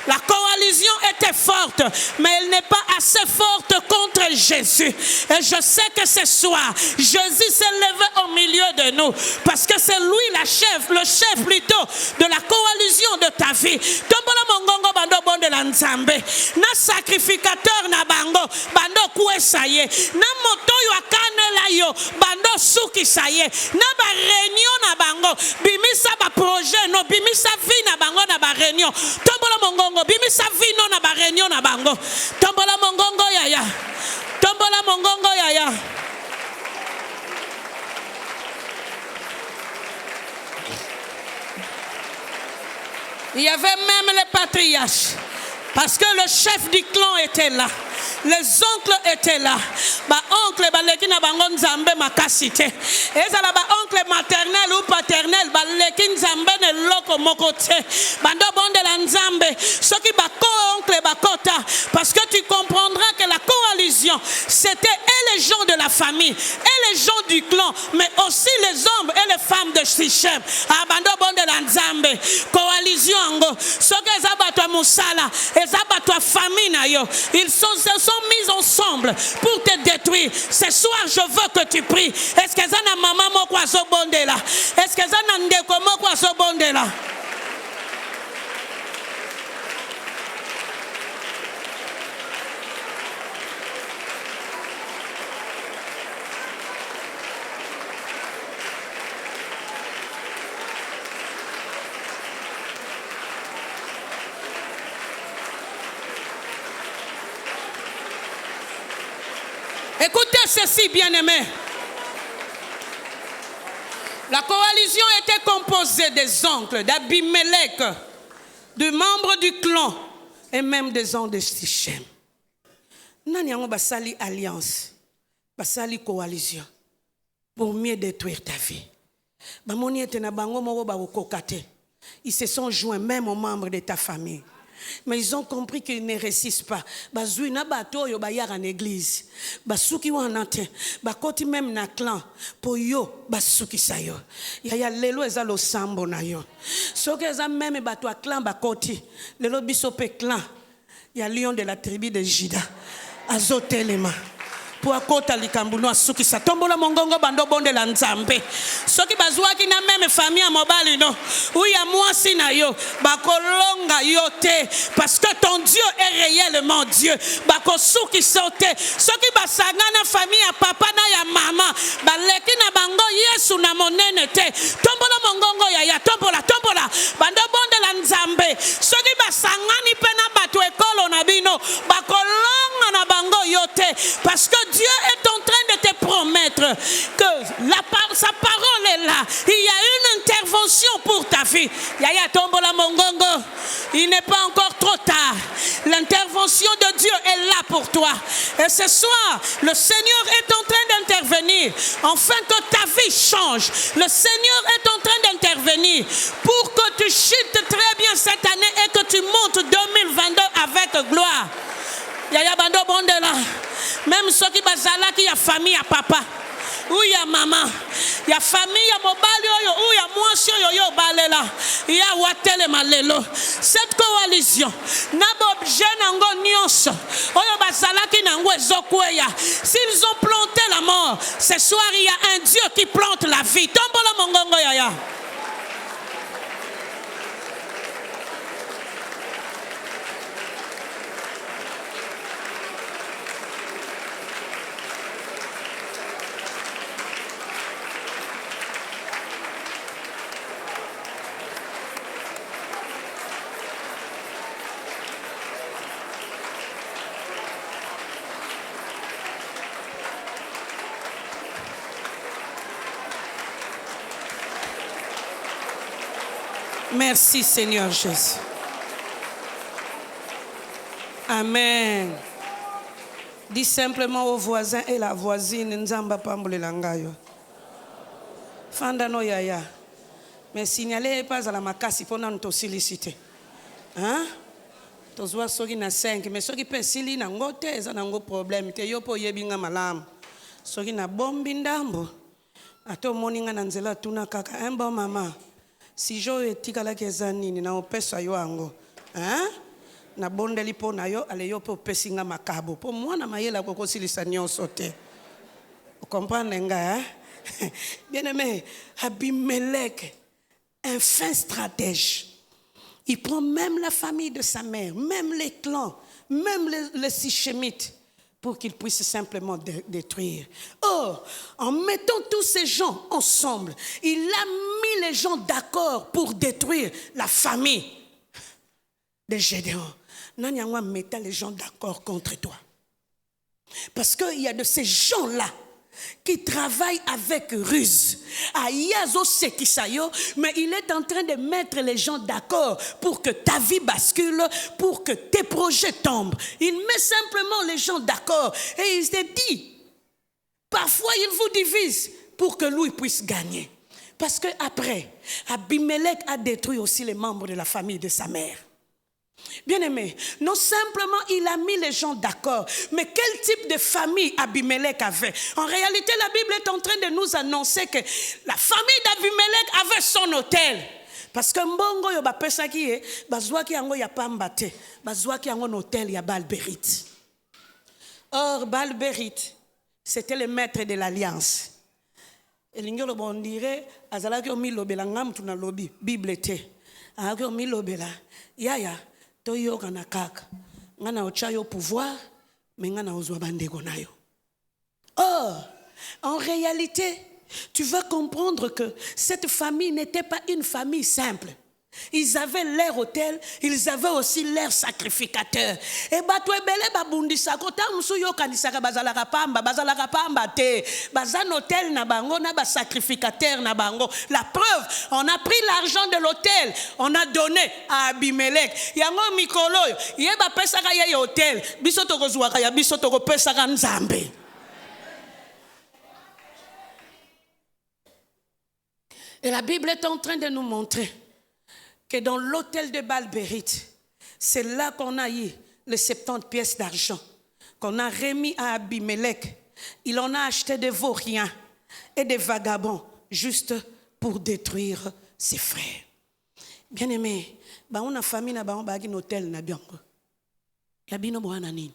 La coalition était forte mais elle n'est pas assez forte contre Jésus. Et je sais que ce soir Jésus s'est levé au milieu de nous parce que c'est lui le chef plutôt de la coalition de ta vie. Tombola mongongo bando bonde la nzambe na sacrificateur na bango bando kuesaye na moto yo akanela yo bando suki saye na ba réunion na bango bimisa ba projet no bimisa vie na bango na ba réunion tombola mongongo bimisa vie no na ba réunion na bango tombola mongongo yaya tombola mongongo yaya. Il y avait même les patriarches. Parce que le chef du clan était là. Les oncles étaient là. Ba oncle baleki na bango nzambe makasite. Ezala ba oncle maternel ou paternel baleki nzambe ne loko mokote. Bando bonde la nzambe. Soki ba oncle bakota parce que tu comprendras que la coalition c'était et les gens de la famille et les gens du clan mais aussi les hommes et les femmes de Sichem. Bando bonde la nzambe. Coalition ngo. Soki ezabatwa musala, ezabatwa famille na yo. Ils se sont mis ensemble pour te détruire. Ce soir, je veux que tu pries. Est-ce que ça na maman moko azobondela? Est-ce que ça na ndeko moko azobondela? Écoutez ceci, bien-aimés. La coalition était composée des oncles d'Abimelech, de membres du clan et même des gens de Sichem. Nani yango basali alliance, basali coalition pour mieux détruire ta vie. Bamoni ete na bango moko ba kokate. Ils se sont joints même aux membres de ta famille. Mais ils ont compris qu'ils ne réussissent pas. Bazui na bato yo ba yara en église. Basuki wana te. Bakoti même na clan. Po yo basuki sa yo. Ya lelo eza lo sambo na yo. Soki eza même bato a clan bakoti. Lelo biso pe clan. Ya lion de la tribu de Juda. Azotelema. Pour akota likambuno asuki sa tombola mongongo bando bonde la nzambe soki bazwaki na même famille à mobali no uya mwasi na yo bakolonga yo te parce que ton Dieu est réellement Dieu bakosuki sote soki basanga na famille à papa na ya mama baleki na bango Yesu na monene te tombola mongongo ya tombola bando bonde la nzambe soki basangani pe na bato ekolo na bino bakolonga na bango yo te parce que Dieu est en train de te promettre que sa parole est là. Il y a une intervention pour ta vie. Yaya tombola mongongo. Il n'est pas encore trop tard. L'intervention de Dieu est là pour toi. Et ce soir, le Seigneur est en train d'intervenir afin que ta vie change. Le Seigneur est en train d'intervenir pour que tu chutes très bien cette année et que tu montes 2022 avec gloire. Yaya bando bondela. Même ceux qui bazala qui a famille à papa ou ya maman ya famille à mobali ou ya mwasi yo balela ya watele malelo cette coalition na objet nango nyonso oyo bazala ki nango ezokweya s'ils ont planté la mort ce soir il y a un Dieu qui plante la vie tombola mongongo yaya. Merci Seigneur Jésus. Amen. Dis simplement au voisin et la voisine, Nzamba pambole langayo. Fandano yaya. Mais signalez pas à la makasi pour nous te solliciter. Hein? Tozwa soki na 5, mais soki pe sili na ngote eza na ngo problème te yo po yebinga malamu. Soki na bombi ndambo. Ato moninga na nzela tuna kaka un bon maman. Si jo etikala keza nini na opesa yo ango hein na bondeli po na yo ale yo po pesinga makabo po mwana mayela koko silisa nyonso te vous comprenez nga hein? Bien-aimé, Abimelech, un fin stratège, il prend même la famille de sa mère, même les clans, même les Sichémites pour qu'ils puissent simplement détruire. Or, en mettant tous ces gens ensemble, il a mis les gens d'accord pour détruire la famille de Gédéon. Nanyangwa mettait les gens d'accord contre toi. Parce qu'il y a de ces gens-là qui travaillent avec ruse. Mais il est en train de mettre les gens d'accord pour que ta vie bascule, pour que tes projets tombent. Il met simplement les gens d'accord et il se dit, parfois il vous divise pour que lui puisse gagner. Parce qu'après, Abimelech a détruit aussi les membres de la famille de sa mère. Bien-aimé, non simplement il a mis les gens d'accord, mais quel type de famille Abimelech avait? En réalité, la Bible est en train de nous annoncer que la famille d'Abimelech avait son hôtel. Parce que mbongo yo bapesaki e bazwaki yango ya pamba te, bazwaki yango hôtel ya Balberit. Or Balberit, c'était le maître de l'alliance. Et l'ingolo bon dirait azalaki omi lobela ngam tuna lobi Bible te. Azalaki omi lobela yaya toyoka na kaka ngana ochayo pouvoir mais ngana ozwa bandeko nayo. Or en réalité tu vas comprendre que cette famille n'était pas une famille simple. Ils avaient leur autel, ils avaient aussi leur sacrificateur. Et bato ebele babundisa kota musu yo kanisaka bazalaka pamba te. Bazan autel na bango na ba sacrificateur na bango. La preuve, on a pris l'argent de l'autel, on a donné à Abimelech. Yango mikolo ye ba pesaka ye autel, biso tokozwaka ya biso tokopesaka Nzambe. Et la Bible est en train de nous montrer que dans l'hôtel de Baal-Bérith, c'est là qu'on a eu les 70 pièces d'argent qu'on a remis à Abimelech. Il en a acheté des vauriens et des vagabonds juste pour détruire ses frères. Bien aimé, on a famille na ba un hôtel na biango. Ya bino bwana nini?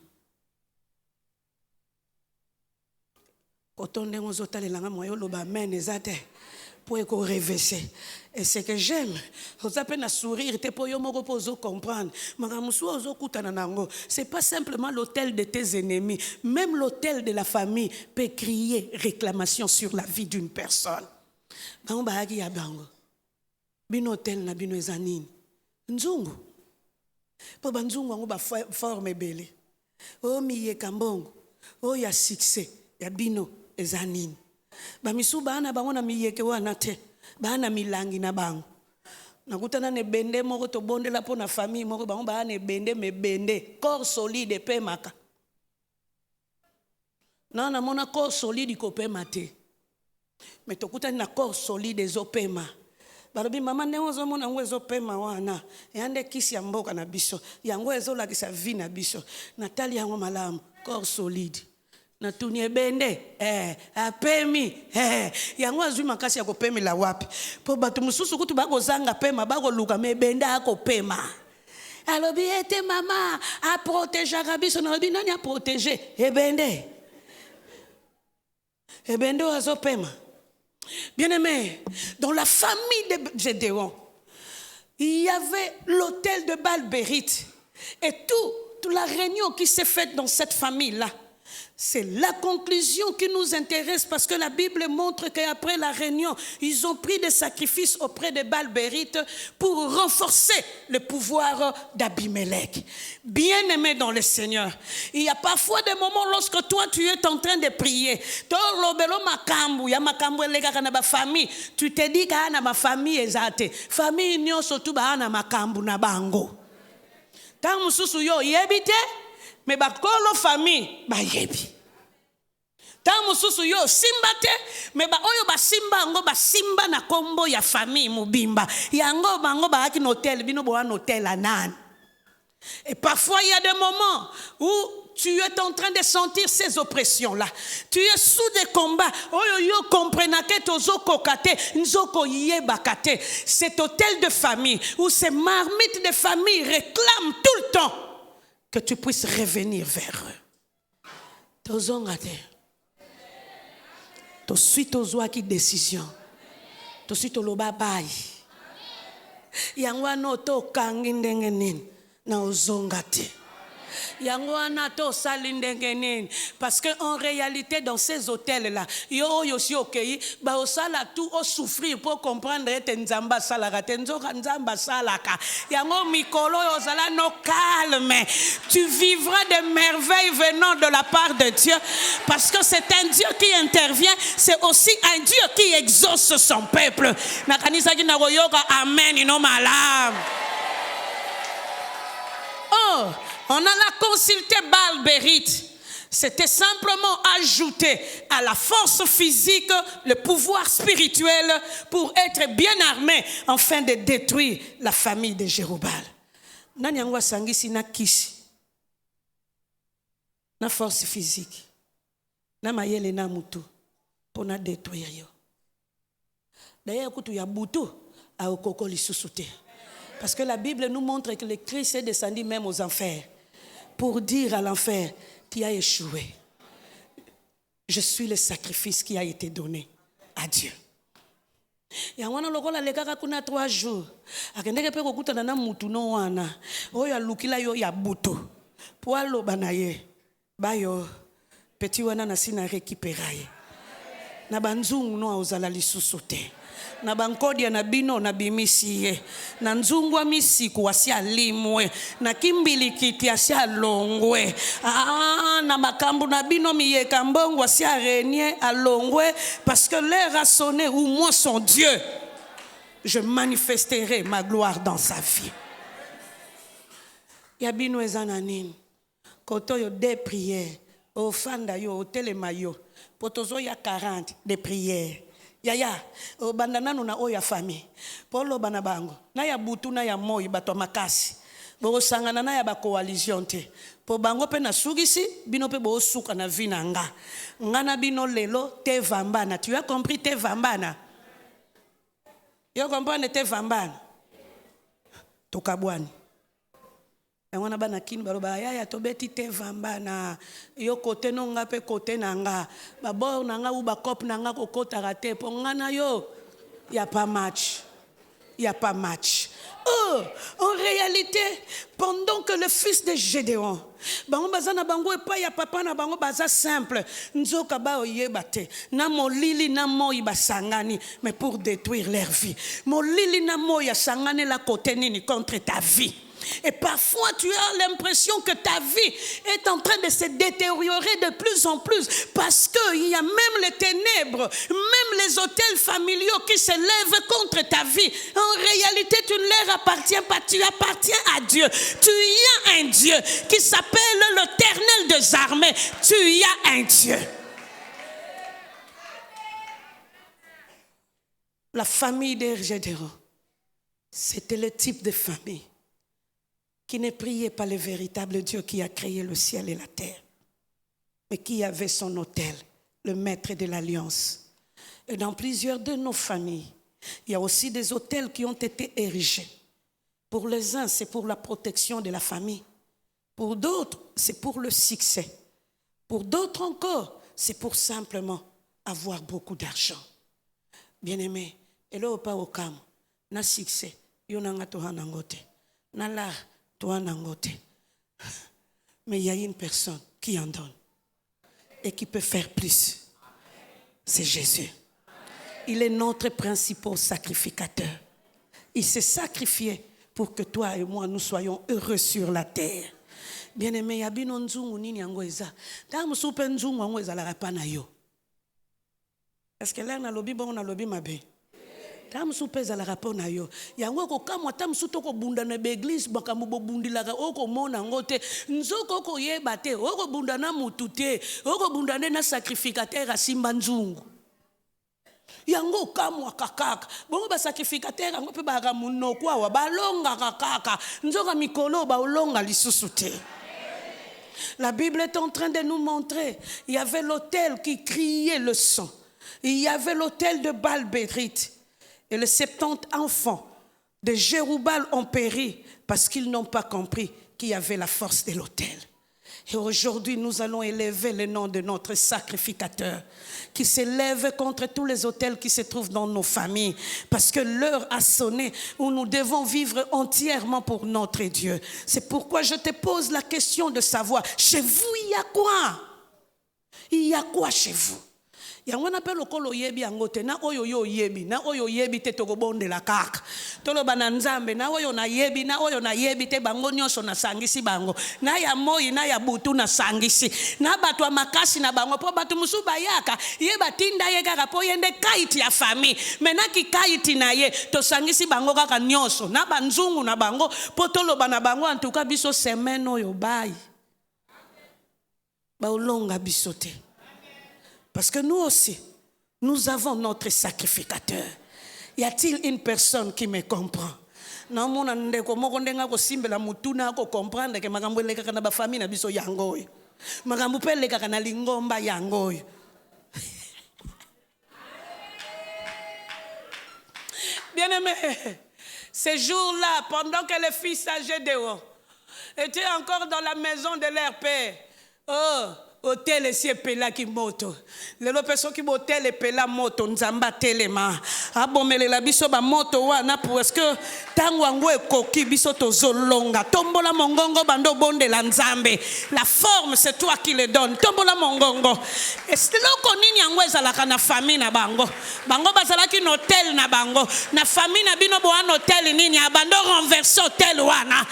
Kotonde ngozota le langa moyo lo ba men ezate. Pour réverser. Et ce que j'aime, vous appelez à sourire, comprendre. C'est pas simplement l'autel de tes ennemis, même l'autel de la famille peut crier réclamation sur la vie d'une personne. Bin hôtel na bino ezanini. Nzungu. Po banzungu ngo ba forme belle. O miye kambongo. O ya succès, ya bino ezanini. Bamisu bana bangona miyeke wana te bana milangi na bango nakutana ne bende moko to bondela po na famille moko bango bana bende me bende corps solide pe maka na mona corps solide ko pe mate mais to kutana na corps solide ezopema balobi mama ne ozo mona ngo ezopema wana yande kisi ya mboka na biso yango ezolakisa vie na biso natali yango malamu corps solide na tunie bende apemi yango azwi makasi ya kopemi la wapi po bato mususu kutu bakozanga pema bakoluka me bende akopema alobi ete mama a protéger biso na lobi nani a protéger ebende azopema. Bien aimé, dans la famille de Gédéon il y avait l'autel de Baal-Bérith et toute la réunion qui s'est faite dans cette famille là. C'est la conclusion qui nous intéresse parce que la Bible montre qu'après la réunion, ils ont pris des sacrifices auprès de Baal-Bérith pour renforcer le pouvoir d'Abimelech. Bien-aimé dans le Seigneur, il y a parfois des moments lorsque toi tu es en train de prier, tu te dis que ma famille est athée. Famille nyo surtout na makambu na bango. Tant mususu yo yebite mais bakolo famille ba yebi. Tant mususu yo simbate mais ba oyo ba simba ngo ba simba na kombo ya famille mubimba. Yango bango ba aki hotel bino bo an hotel anan. Et parfois il y a des moments où tu es en train de sentir ces oppressions-là. Tu es sous des combats. Oyo comprenake tozo kokate, nzoko yebakate. Cet hôtel de famille où ces marmites de famille réclament tout le temps que tu puisses revenir vers eux. Tozongate. To suite aux oa qui décision. To suite au loba bai. Yangwa no to kangindengenin na ozongate. Parce qu'en réalité, dans ces hôtels-là, il y a aussi okay, bah au sala tout au souffrir pour comprendre que nzamba salaka, nzamba salaka. Yango mikolo osala no calme. Tu vivras des merveilles venant de la part de Dieu, parce que c'est un Dieu qui intervient, c'est aussi un Dieu qui exauce son peuple. Nakanisa ki nagoyoka amen ino malam. Oh. On a la consulté Baal-Bérith. C'était simplement ajouter à la force physique le pouvoir spirituel pour être bien armé afin de détruire la famille de Jéroboam. Nani angwa sangisi na kisi. Na force physique. Na mayele na mutu pour na détruire yo. D'ailleurs kutu ya butu a okoko lisusu te. Parce que la Bible nous montre que le Christ est descendu même aux enfers pour dire à l'enfer qui a échoué, je suis le sacrifice qui a été donné à Dieu. Ya wana lokola lekaka kuna 3 jours akendeke pe kokutana na mutu no wana oyo alukila yo ya buto po aloba na ye bayo petit wana na sina récupérer na banzungu no ozala lisusu te. Na bankodia na bino na bimisi ye. Na nzungwa misiku wasi alimwe. Na kimbilikiti asi alongwe. Na makambu na bino miye kambongo wasi arenie alongwe. Parce que l'heure a sonné où moi son Dieu. Je manifesterai ma gloire dans sa vie. Yabino ezana nini. Koto yo de prières. Au fanda yo, au telema yo. Potozo ya 40 de prières. Yaya, o bandanano na oya famille. Polo banabango. Na ya butu na ya moi bato makasi. Bo sangana na ya ba coalition te. Po bango pe na sugisi, bino pe bo suka na vinanga. Ngana bino lelo te vambana. Tu as compris te vambana? Yo comprends te vambana? Tokabwani. Wana bana kini baroba yaya tobeti te vambana yo kote no nga pe kote nanga babo nanga u ba kop nanga ko kota rate po ngana yo y a pas match. Oh, en réalité, pendant que le fils de Gédéon, bango bazana bango e pa ya papa na bango baza simple, nzoka ba oyebate, na molili na moi basangani, mais pour détruire leur vie. Molili na moi ya sangane la côté nini contre ta vie. Et parfois tu as l'impression que ta vie est en train de se détériorer de plus en plus parce qu'il y a même les ténèbres, même les autels familiaux qui se lèvent contre ta vie. En réalité, tu ne leur appartiens pas, tu appartiens à Dieu. Tu y as un Dieu qui s'appelle l'Éternel des armées. Tu y as un Dieu. La famille de Gédéon, c'était le type de famille qui ne priait pas le véritable Dieu qui a créé le ciel et la terre, mais qui avait son autel, le maître de l'alliance. Et dans plusieurs de nos familles, il y a aussi des autels qui ont été érigés. Pour les uns, c'est pour la protection de la famille. Pour d'autres, c'est pour le succès. Pour d'autres encore, c'est pour simplement avoir beaucoup d'argent. Bien-aimé, et là, pas au cam, na succès, yonanga tohanangote, na la mais il y a une personne qui en donne et qui peut faire plus. C'est Jésus. Il est notre principal sacrificateur. Il s'est sacrifié pour que toi et moi nous soyons heureux sur la terre. Bien-aimé, yabino nzungu nini yango eza. Ta musupe nzungu yango eza la rapana yo. Est-ce que là na lobi bon na lobi mabe? Tam supeza la rapport na yo yango ko kamwa tam suto ko bunda na église bakamu bo bundilaka oko mona ngote nzoko ko yeba te oko bunda na mutu te oko bunda na sacrificateur asimba nzungu yango kamwa kakaka bongo ba sacrificateur yango pe ba kamuno kwa wa balonga kakaka nzoka mikolo ba olonga lisusu te. La Bible est en train de nous montrer il y avait l'autel qui criait le sang, il y avait l'autel de Baal-Bérite. Et les 70 enfants de Jéroubal ont péri parce qu'ils n'ont pas compris qu'il y avait la force de l'autel. Et aujourd'hui, nous allons élever le nom de notre sacrificateur qui s'élève contre tous les autels qui se trouvent dans nos familles. Parce que l'heure a sonné où nous devons vivre entièrement pour notre Dieu. C'est pourquoi je te pose la question de savoir, chez vous, il y a quoi? Il y a quoi chez vous? Yango na pelo kolo yebi angote na oyo yo yebi na oyo yebi te toko bonde la kaka tolo bana nzambe na oyo na yebi te bango nyonso na sangisi bango na ya moi na ya butu na sangisi na bato makasi na bango po bato musu bayaka ye batinda ye kaka po yende kaiti ya famille mena ki kaiti na ye to sangisi bango kaka nyonso na banzungu na bango po tolo bana bango en tout cas biso semaine oyo bai ba olonga biso te. Parce que nous aussi, nous avons notre sacrificateur. Y a-t-il une personne qui me comprend? Non, mon andeko moko ndenga ko simbela mutuna ko comprendre que makambo eleka kana ba famille na biso yango. Makambo pe eleka kana lingomba yango. Bien-aimé, ces jours-là, pendant que les fils âgés de Gédéon étaient encore dans la maison de leur père, Hotel esi epelaki moto. Lelo peso ki hotel epela moto nzamba telema. Abomelela biso ba moto wana parce que tango ango ekoki biso tozolonga. Tombola mongongo bando bonde la nzambe. La forme c'est toi qui le donne. Tombola mongongo. Esteloko nini ango ezalaka na famille na bango. Bango bazalaki na hotel na bango. Na famille na bino bo an hotel nini abando renverser hotel wana.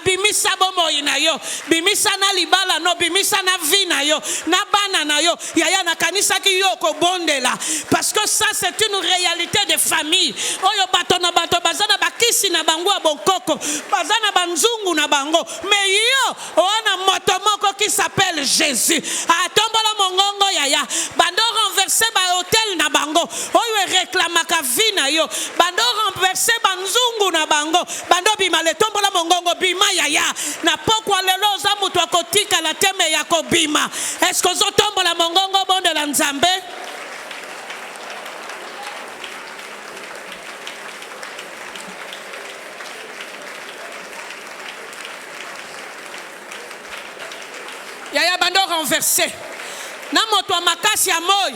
Bimisa bomo ina yo. Bimisa na libala no bimisa na vina yo na bana na yo yaya na kanisa ki yo ko bondela parce que ça c'est une réalité de famille oyo bato na bato bazana bakisi na bango bokoko bazana banzungu na bango mais yo ona moto moko qui s'appelle Jésus atombola mongongo yaya bando renverser ba hôtel na bango oyo réclamaka vina yo bando renverser banzungu na bango bando bima le tombola mongongo bima yaya na pokwa lelo za mutu akotika la teme ya kobima. Est-ce que vous tombez la mongongo bon de la nzambe? Yaya bando renversé. Na moto makasi ya moy.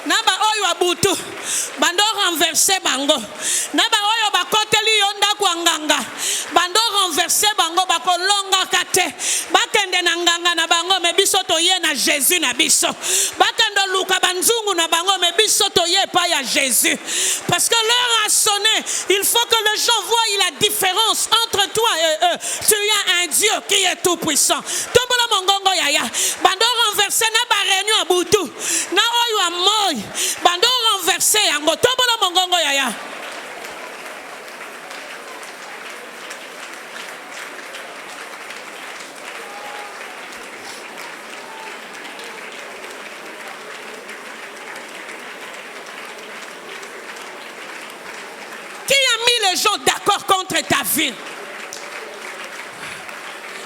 Na ba oyo abutu. Bando renversé bango. Na ba oyo bakoteli yonda kwanganga. Bando renversé bango bakolonga kate. Bakende na nganga na bango me biso toye na Jésus na biso. Bakende luka banzungu na bango me biso toye pa ya Jésus. Parce que l'heure a sonné. Il faut que les gens voient la différence entre toi et eux. Tu as un Dieu qui est tout puissant. Tombola mongongo yaya. Bando renversé na ba réunion abutu. Na oyo amoy. Bando renversé yango. Tombola mongongo yaya. Qui a mis les gens d'accord contre ta vie?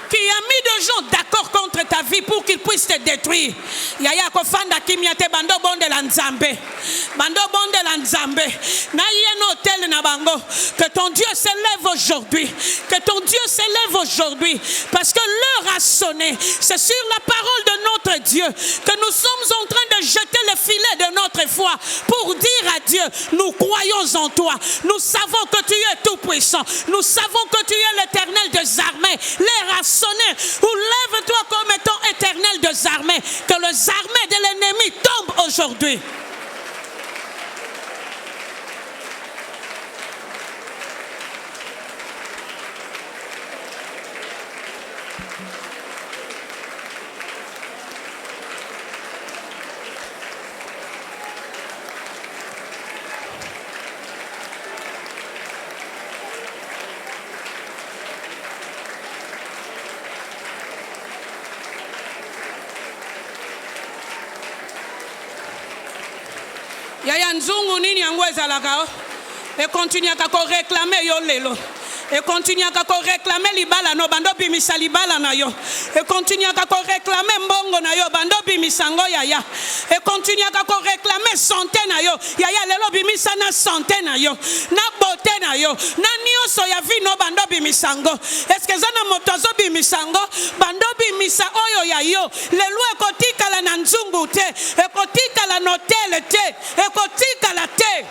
Qui a mis des gens d'accord contre ta vie pour qu'ils puissent te détruire? Yaya kofanda kimyate bando bonde la nzambe. Bando bonde la nzambe. Na yeno hotel na bango. Que ton Dieu s'élève aujourd'hui. Que ton Dieu s'élève aujourd'hui. Parce que l'heure a sonné. C'est sur la parole de notre Dieu que nous sommes en train de jeter le filet de notre foi pour dire à Dieu, nous croyons en toi. Nous savons que tu es tout puissant. Nous savons que tu es l'Éternel des armées. L'heure a sonné. Ou lève-toi comme étant éternel des armées. Que les armées de l'ennemi tombent aujourd'hui. Yaya nzungu nini yango ezalaka et continue à réclamer yo lelo et continue à réclamer libala no bando bimisa libala na yo et continue à réclamer mbongo na yo bando bimisango yaya et continue à réclamer santé na yo yaya lelo bimisa na santé na yo na beauté na yo na nioso ya vie no bando bimisango est-ce que zana motozo bimisango bando bimisa oyo ya yo lelo ekotika la na nzungu te ekotika la notel te ekotika la te.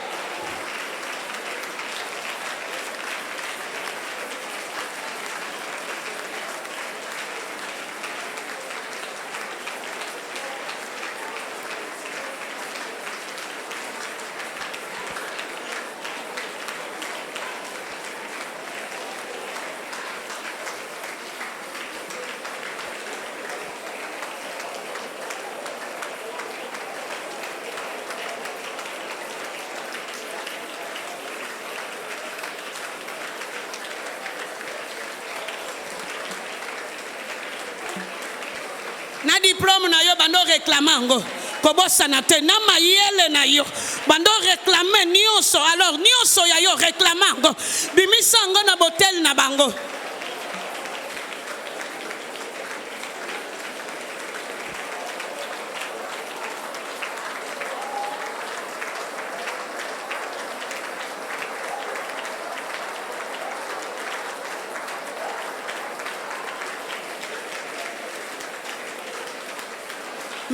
Na diplôme na yo bando réclamango kobosa na te na mayele na yo bando réclamer nyonso alors nyonso ya yo réclamango bimisango na botel na bango.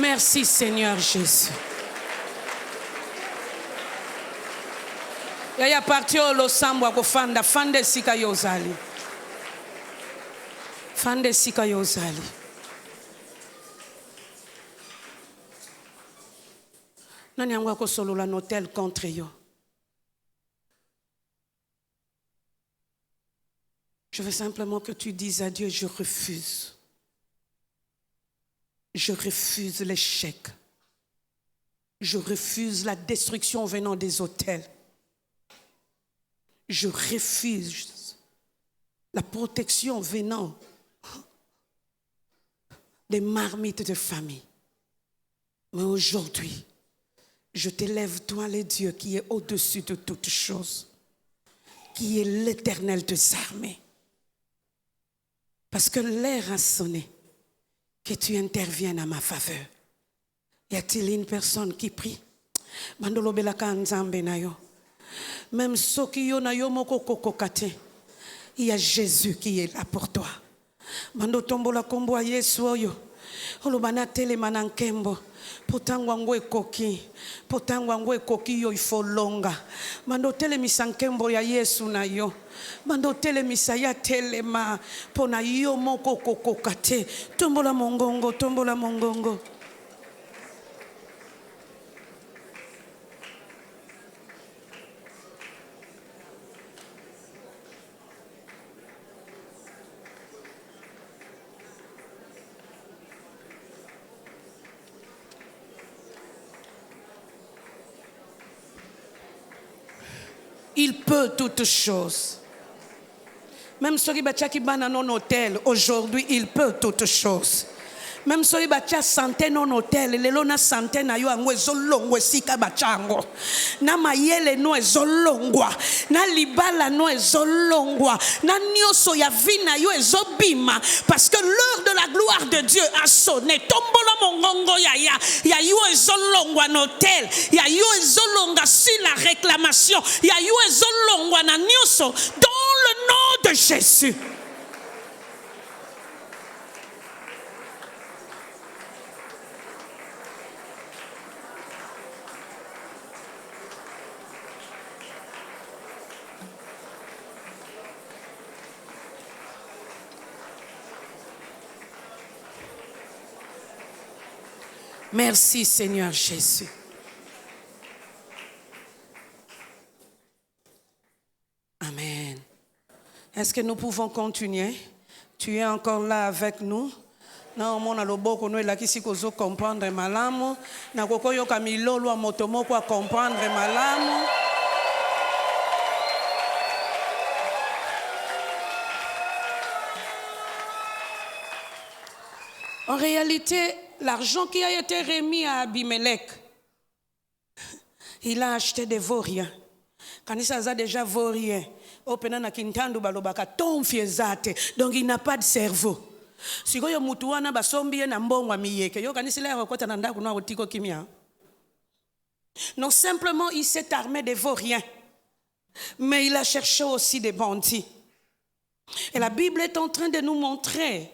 Merci Seigneur Jésus. Yaya parti lo sambo akufanda fande sika yozali. Fande sika yozali. Nani yangu akosolola notel contre yo. Je veux simplement que tu dises à Dieu, je refuse. Je refuse l'échec. Je refuse la destruction venant des autels. Je refuse la protection venant des marmites de famille. Mais aujourd'hui, je t'élève, toi, le Dieu qui est au-dessus de toutes choses, qui est l'Éternel des armées. Parce que l'heure a sonné, que tu interviennes à ma faveur. Y a-t-il une personne qui prie? Bandolo belaka nzambe na yo. Même soki yo na yo moko kokokate, il y a Jésus qui est là pour toi. Bando tombola kombo Yesu oyo. Olobana telema na nkembo. Potangwa ngwe koki yo ifolonga. Bando telemisa nkembo ya Yesu na yo. Bando telemisa ya telema pona yo moko kokokate. Tombola mongongo, tombola mongongo. Il peut toutes choses. Même si il bana non hôtel, aujourd'hui, il peut toutes choses. Même si il bacha santé non hôtel, le lona santé na yo angwe zolongwe sika bachango. Na mayele no ezolongwa, na libala no ezolongwa, na nyoso ya vina yo ezobima, parce que l'heure de la gloire de Dieu a sonné. Tombola mongongo ya yo ezolongwa no hôtel, ya yo ezolonga sur la réclamation, ya yo ezolongwa na nyoso dans le nom de Jésus. Merci Seigneur Jésus. Amen. Est-ce que nous pouvons continuer? Tu es encore là avec nous? Non, mon aloboko no elaki sikozo comprendre malamu. Na kokoyo kamilolo a motomoko a comprendre malamu. En réalité, l'argent qui a été remis à Abimelech, il a acheté des vauriens. Quand il a déjà vauriens, donc il n'a pas de cerveau. Non, simplement il s'est armé des vauriens, mais il a cherché aussi des bandits. Et la Bible est en train de nous montrer.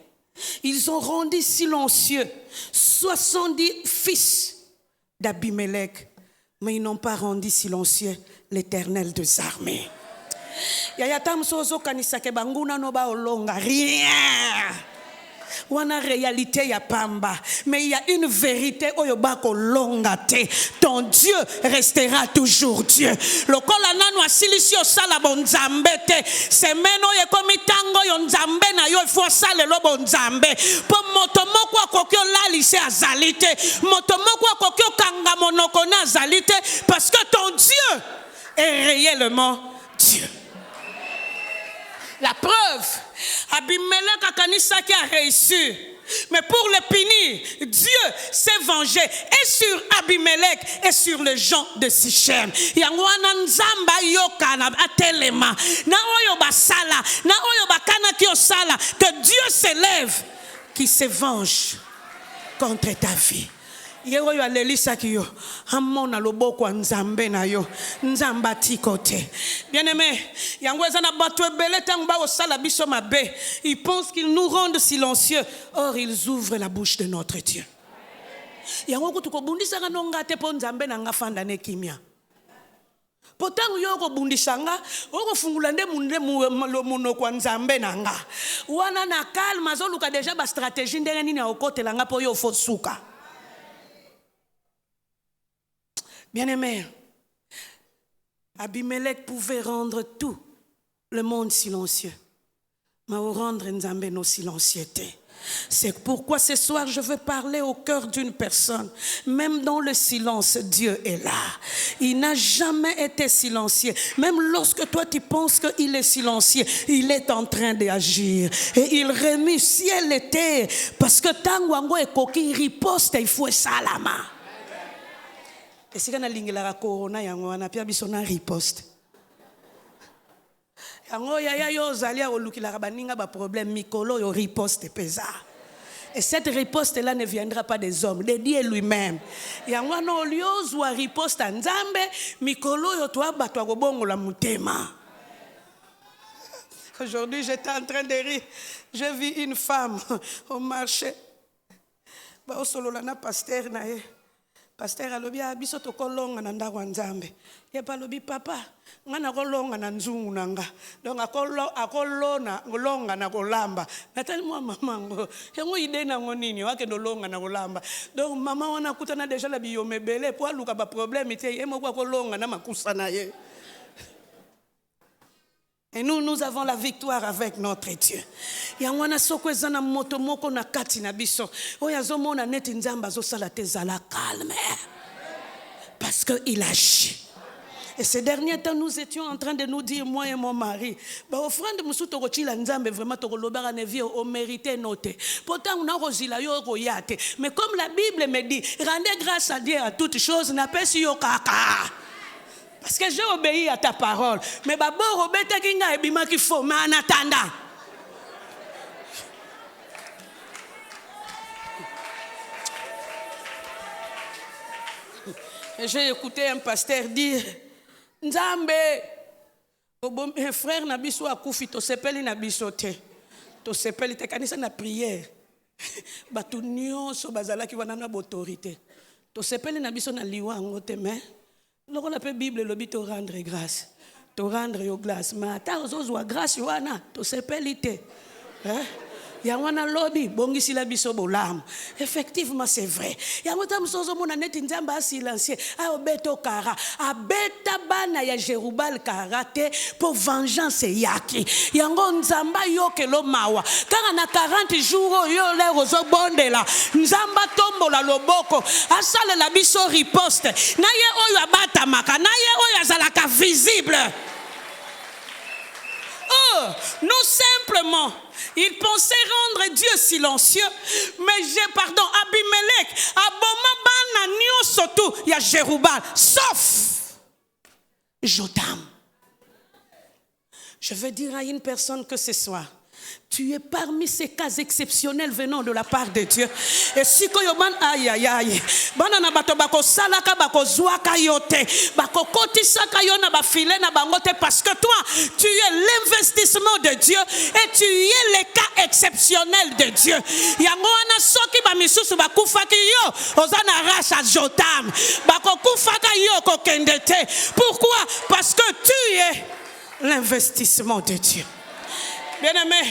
Ils ont rendu silencieux 70 fils d'Abimelech, mais ils n'ont pas rendu silencieux l'Éternel des armées. Rien. Wana réalité ya pamba, mais il y a une vérité oyobako longate. Ton Dieu restera toujours Dieu. Lokola nanu asilisi osala bonzambete, semeno ye komi tango yo nzambe na yo ifo sale lo bonzambe. Po motomoko akokyo lalise azalite, motomoko akokyo kanga monoko na azalite, parce que ton Dieu est réellement Dieu. La preuve, Abimelech Akanisa qui a réussi. Mais pour le punir, Dieu s'est vengé et sur Abimelech et sur les gens de Sichem. Yangwana nzamba yokana atelema na oyo basala na oyo bakana ki osala, que Dieu s'élève qui se venge contre ta vie. Yewo yo alelisa kiyo amona loboko nzambe na yo nzamba tikote. Bien-aimé, yangweza na bato ebele tangu ba osala biso mabe, ils pensent qu'ils nous rendent silencieux, or ils ouvrent la bouche de notre Dieu. yango kutu ko bundisaka nonga te po nzambe na nga fanda ne kimia. Potangu yoko bundisanga, oko fungula nde muno kwa nzambe nanga. Wana na calme azoluka deja ba stratégie ndenge nini okote langa po yo fo suka. Bien-aimé, Abimelech pouvait rendre tout le monde silencieux, mais rendre nzambe nos silencieutés. C'est pourquoi ce soir je veux parler au cœur d'une personne. Même dans le silence, Dieu est là. Il n'a jamais été silencieux. Même lorsque toi tu penses qu'il est silencieux, il est en train d'agir. Et il remue ciel et terre. Parce que tango et koki riposte, il faut salama. Et si on a l'ingénieur corona, on a pia bisona riposte. Yango yaya yo zalia olukila baninga ba problème mikolo yo riposte pesa. Et cette riposte là ne viendra pas des hommes, de Dieu lui-même. Yango no liozwa riposte nzambe mikolo yo toa batwa go bongo la mutema. Aujourd'hui j'étais en train de rire. J'ai vu une femme au marché. Ba osolola na pasteur na ye. Pasteur alobi abiso to kolonga na ndako nzambe. Ye palobi papa, ngana kolonga na nzungu nanga. Donc akolona kolonga na kolamba. Natali moi mamango. Yango ide na ngonini wake ndolonga na kolamba. Donc mama wana kutana déjà la biomebele po aluka ba problème ite ye moko kolonga na makusa na ye. Et nous avons la victoire avec notre Dieu. Yangwana soko ezana moto moko na kati na biso. Oya zomona neti nzamba zo sala te zala calme. Parce que il agit. Et ces derniers temps, nous étions en train de nous dire, moi et mon mari, offrande musu tokochila nzambe vraiment tokolobara ne vie au mérité noté. Pourtant on a rosila yo royate. Mais comme la Bible me dit, rendez grâce à Dieu à toutes choses, n'appelle si yo kaka. Parce que j'ai obéi à ta parole. Mais d'abord, obéta kinga ebima ki faut mais en attendant. J'ai écouté un pasteur dire Nzambe, un frère na biso akufi to sepeli na biso te. To sepeli te kanisa na prière. Batu nyonso bazalaki wana na autorité. To sepeli na biso na liwa ngote mais lorsqu'on la Bible, le but te rendre grâce, te rendre yo grâce. Mais attends, ozozwa grâce wana, to sepelite. Yangwana lobby, bongisi la biso bolam. Effectivement, c'est vrai. Yangota msozo mona neti nzamba silencieux. A obeto kara, abeta bana ya Jerubal karate pour vengeance yaki. Yango nzamba yoke lo mawa. Car na 40 jours yo le rozo bondela. Nzamba tombo la loboko. Asale la biso riposte. Na ye oyo abata maka, na ye oyo azalaka visible. Oh, non simplement, il pensait rendre Dieu silencieux, mais Abimelech, Aboma bana nio sotu ya Jerubal, sauf Jotam. Je veux dire à une personne que ce soir, tu es parmi ces cas exceptionnels venant de la part de Dieu. Et si koyoban aïe aïe aïe, banana bato bako salaka bako zwaka yote, bako kotisaka yona ba filé na bangote parce que toi, tu es l'investissement de Dieu et tu es le cas exceptionnel de Dieu. Yango wana soki ba misusu bakufaki yo, ozana racha Jotam, bako kufaka yo kokendete. Pourquoi? Parce que tu es l'investissement de Dieu. Bien-aimé,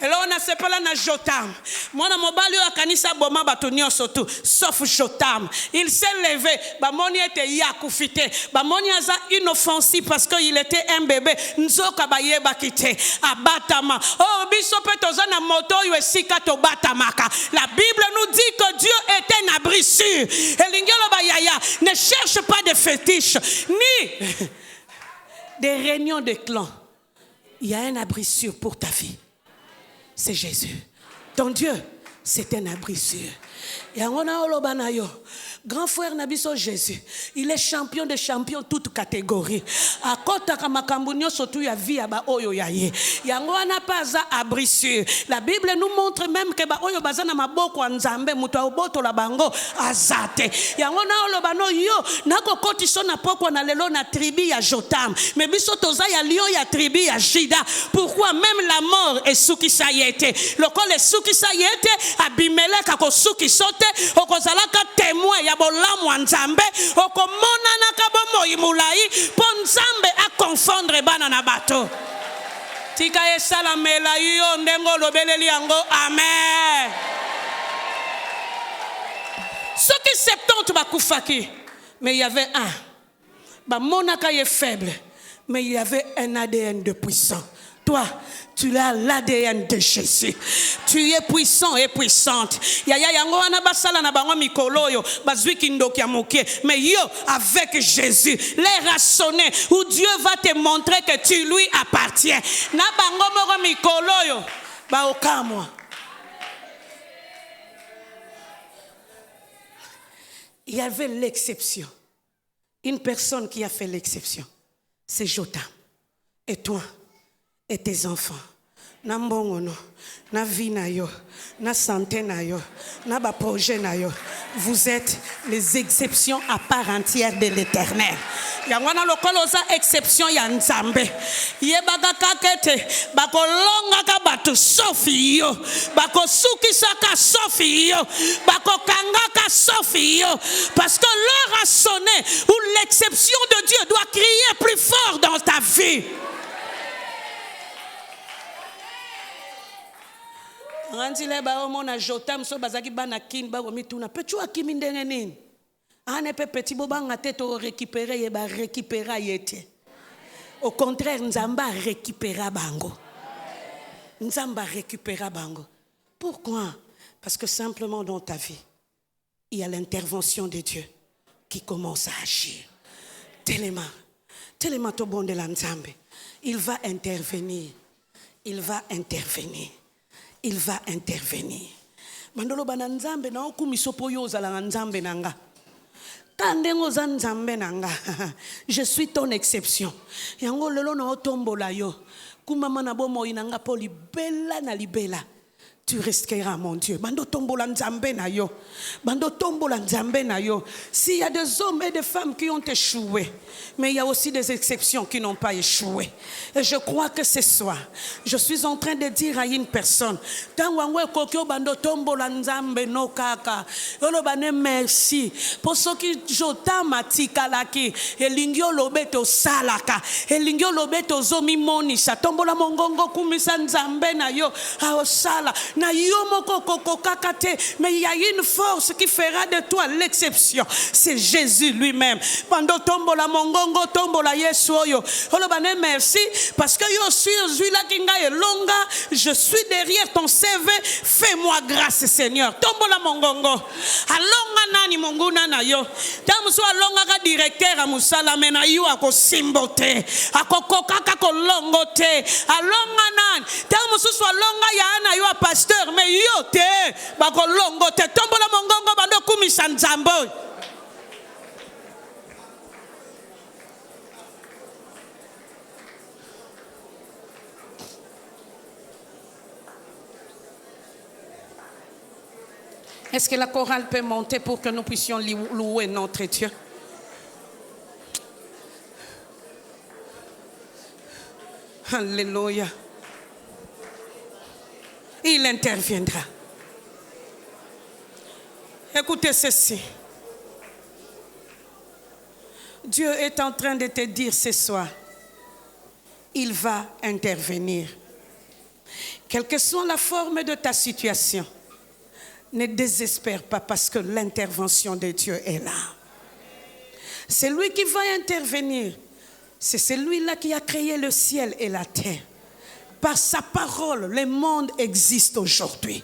et là on a ce pas na Jotam. Mona mobali yo akanisa boma batonio sotu, sauf Jotam. Il s'est levé, ba moni était yakufite, ba moni aza inoffensif parce qu'il était un bébé. Nzoka ba yeba kite, abatama. Oh biso pe tozana moto yo esika to batamaka. La Bible nous dit que Dieu est un abri sûr. Et lingelo ba yaya, ne cherche pas de fétiches ni des réunions de clans. Il y a un abri sûr pour ta vie. C'est Jésus. Ton Dieu, c'est un abri sûr. Et on a olobanayo. Grand frère Nabiso Jésus, il est champion des champions toutes catégories. À côté de Makambunio, surtout ya vie ba oyo ya ye. Yango ana pas à brissure. La Bible nous montre même que ba oyo bazana maboko nzambe mutu oboto la bango azate. Yango na olobano yo nako kotiso na poko na lelo na tribu ya Jotam. Mais biso toza ya lion ya tribu ya Jida. Pourquoi même la mort est soukisa yete. Lokole soukisa yete Abimelech ako soukisote okozalaka témoin ya bolamu nzambe okomona na kabomo imulai po nzambe a confondre bana na bato tika esalamela yo ndengo lobeleli yango amen. Ce qui 70 bakufaki mais il y avait un ba monaka est faible mais il y avait un ADN de puissant. Toi, tu as l'ADN de Jésus. Tu es puissant et puissante. Mais yo, avec Jésus, les rassonner où Dieu va te montrer que tu lui appartiens. Il y avait l'exception. Une personne qui a fait l'exception. C'est Jotam. Et toi? Et tes enfants, na mbongono, na vie na yo, na santé na yo, na ba projet na yo, vous êtes les exceptions à part entière de l'Éternel. Yangwana lokoloza exception ya nzambe. Yebaga kakete, bako longa ka batu sofi yo, bako sukisa ka sofi yo, bako kanga ka sofi yo, parce que l'heure a sonné où l'exception de Dieu doit crier plus fort dans ta vie. Randile ba omona Jotam so bazaki bana kin ba gomituna petu akimi ndenge nini ane pe petit bobanga tete o récupérer ye ba récupéra yete au contraire nzamba récupéra bango nzamba récupéra bango. Pourquoi? Parce que simplement dans ta vie il y a l'intervention de Dieu qui commence à agir. Tellement to bon de la nzambe, il va intervenir. Il va intervenir. Mandolo bana nzambe na okumisopo yo zala nzambe nanga. Kandengo za nzambe nanga. Je suis ton exception. Yango lelo na otombola yo. Kumama na bomo inanga po libela na libela. Tu resteras mon Dieu. Bando tombola nzambe na yo. Bando tombola nzambe na yo. S'il y a des hommes et des femmes qui ont échoué, mais il y a aussi des exceptions qui n'ont pas échoué. Et je crois que ce soir, je suis en train de dire à une personne, merci pour ce qui Jotam atikalaki elingio lobeto salaka elingio lobeto zomi monisa tombola mongongo kumisa nzambe na yo aosala na yo moko kokokakate. Mais il y a une force qui fera de toi l'exception, c'est Jésus lui-même. Pando tombola mongongo tombola yesu oyo olobane merci parce que yo suis là kinga elonga, je suis derrière ton CV, fais-moi grâce Seigneur. Tombola mongongo alonga nani monguna na yo tamuso alonga ka directeur a musala mena yo akosimbote akokokaka kolongote alonga nani tamuso so alonga ya na yo pasteur mais yo te bakolongote tombola mongongo bando kumisa nzambo. Est-ce que la chorale peut monter pour que nous puissions louer notre Dieu? Alléluia. Il interviendra. Écoutez ceci. Dieu est en train de te dire ce soir, il va intervenir. Quelle que soit la forme de ta situation, ne désespère pas parce que l'intervention de Dieu est là. C'est lui qui va intervenir. C'est celui-là qui a créé le ciel et la terre. Par sa parole, le monde existe aujourd'hui.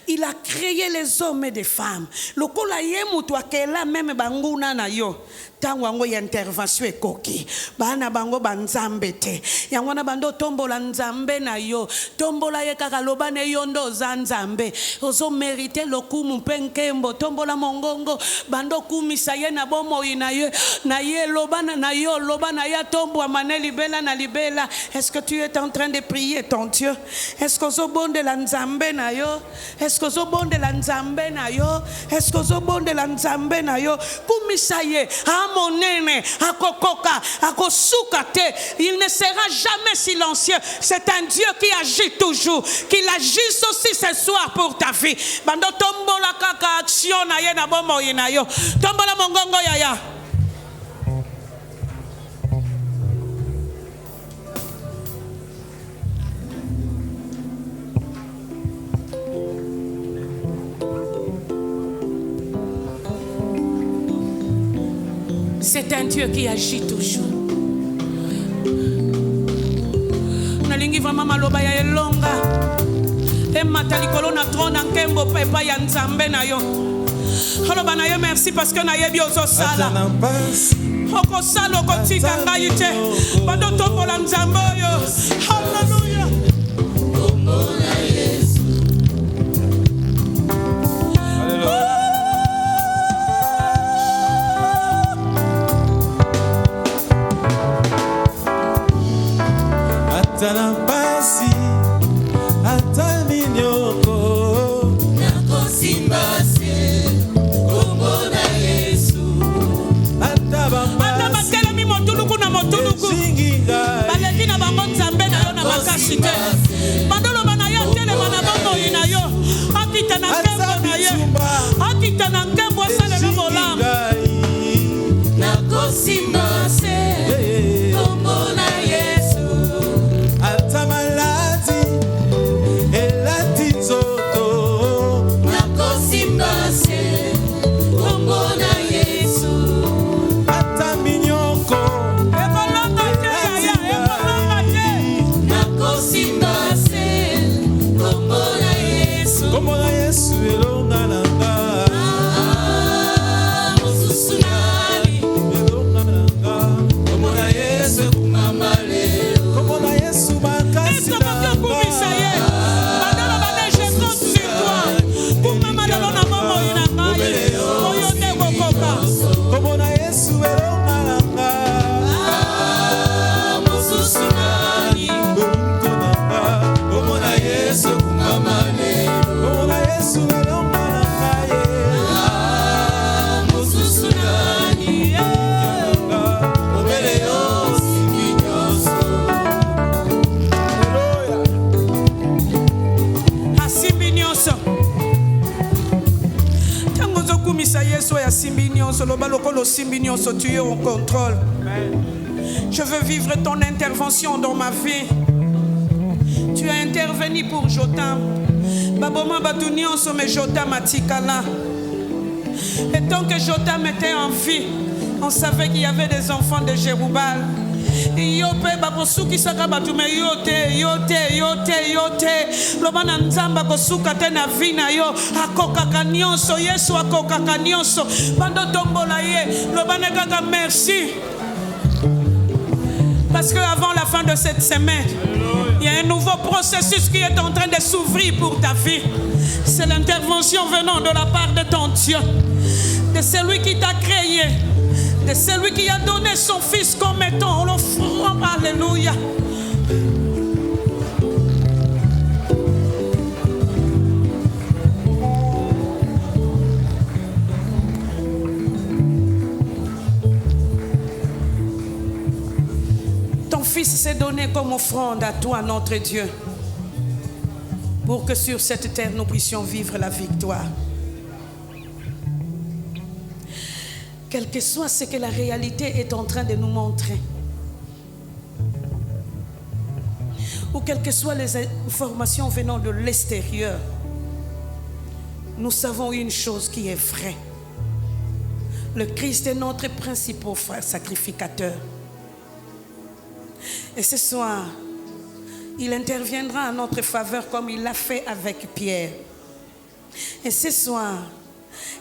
Il a créé les hommes et les femmes. Lokola yemu tuakela meme banguna na yo. Tango ya intervention ekoki. Bana bango banzambe te. Yangwana bando tombola nzambe na yo. Tombola ye kaka loba ne yondo zanzambe. Ozo mériter lokumu penkembo. Tombola mongongo. Bando kumisa ye na bomo ina ye. Na ye loba na yo. Loba na ya tombo amane libela na libela. Est-ce que tu es en train de prier ton Dieu? Est-ce que zo bonde la nzambe na yo? Est-ce que zo bonde la nzambe na yo? Est-ce que zo bonde la nzambe na yo? Kumisa ye. Monene, akokoka, akosukate, il ne sera jamais silencieux. C'est un Dieu qui agit toujours, qu'il agisse aussi ce soir pour ta vie. Bando tombola kaka action na ye na bomo ina yo. Tombola mongongo yaya. C'est un Dieu qui agit toujours. Nalingi vraiment maloba ya elonga. E matalikolo na trona nkembo pepa ya nzambe na yo. Haloba na yo merci parce que na yebi ozo sala. Oko sala oko tika ngai te. Bando tombola nzambe yo. Hallelujah. Tombola Yesu. Hallelujah. Nafasi hata minyoko nakosimbase kumbona Yesu hata bakela mi motuluku na motuluku baleki na bango nzambe na yo na makasi te bandolo bana yo telema na bongo ina yo akita na nkembo na ye akita na nkembo asalela bolamu nakosimbase kumbona Yesu tu es au contrôle. Je veux vivre ton intervention dans ma vie. Tu as intervenu pour Jotam. Baboma Batunion mais Jotam Atikala. Et tant que Jotam était en vie, on savait qu'il y avait des enfants de Jéroubal. Yope bakosuki saka batume yote lobana nzamba kosuka tena vina yo akokaka nyonso Yesu akokaka nyonso bando tombola ye lobana kaka merci parce que avant la fin de cette semaine il y a un nouveau processus qui est en train de s'ouvrir pour ta vie. C'est l'intervention venant de la part de ton Dieu, de celui qui t'a créé, de celui qui a donné son fils comme étant l'offrande. Alléluia. Ton fils s'est donné comme offrande à toi, notre Dieu, pour que sur cette terre nous puissions vivre la victoire. Quel que soit ce que la réalité est en train de nous montrer, ou quelles que soient les informations venant de l'extérieur, nous savons une chose qui est vraie. Le Christ est notre principal sacrificateur. Et ce soir, il interviendra en notre faveur comme il l'a fait avec Pierre. Et ce soir,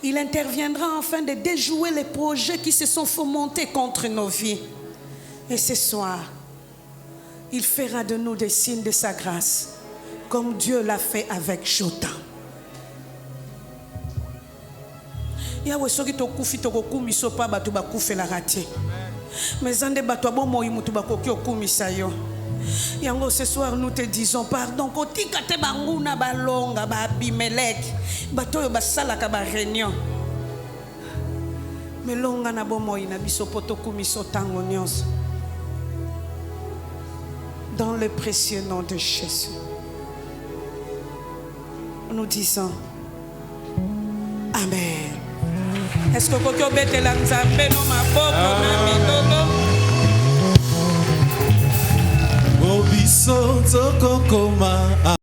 il interviendra afin de déjouer les projets qui se sont fomentés contre nos vies. Et ce soir, il fera de nous des signes de sa grâce, comme Dieu l'a fait avec Jotham. Yawe soki tokufi tokokumisa pa bato bakufelaka te. Mais ande bato bomoi mutu bakoki okumisa yo. Yango ce soir nous te disons pardon kotika te banguna balonga ba Abimelek bato yo basalaka ba réunion. Melonga na bomoi na biso poto kumisa tango nyonso. Dans le précieux nom de Jésus. Nous disons Amen. Est-ce que vous pouvez mettre la nzambe no maboko na mindono? Obiso tokokoma.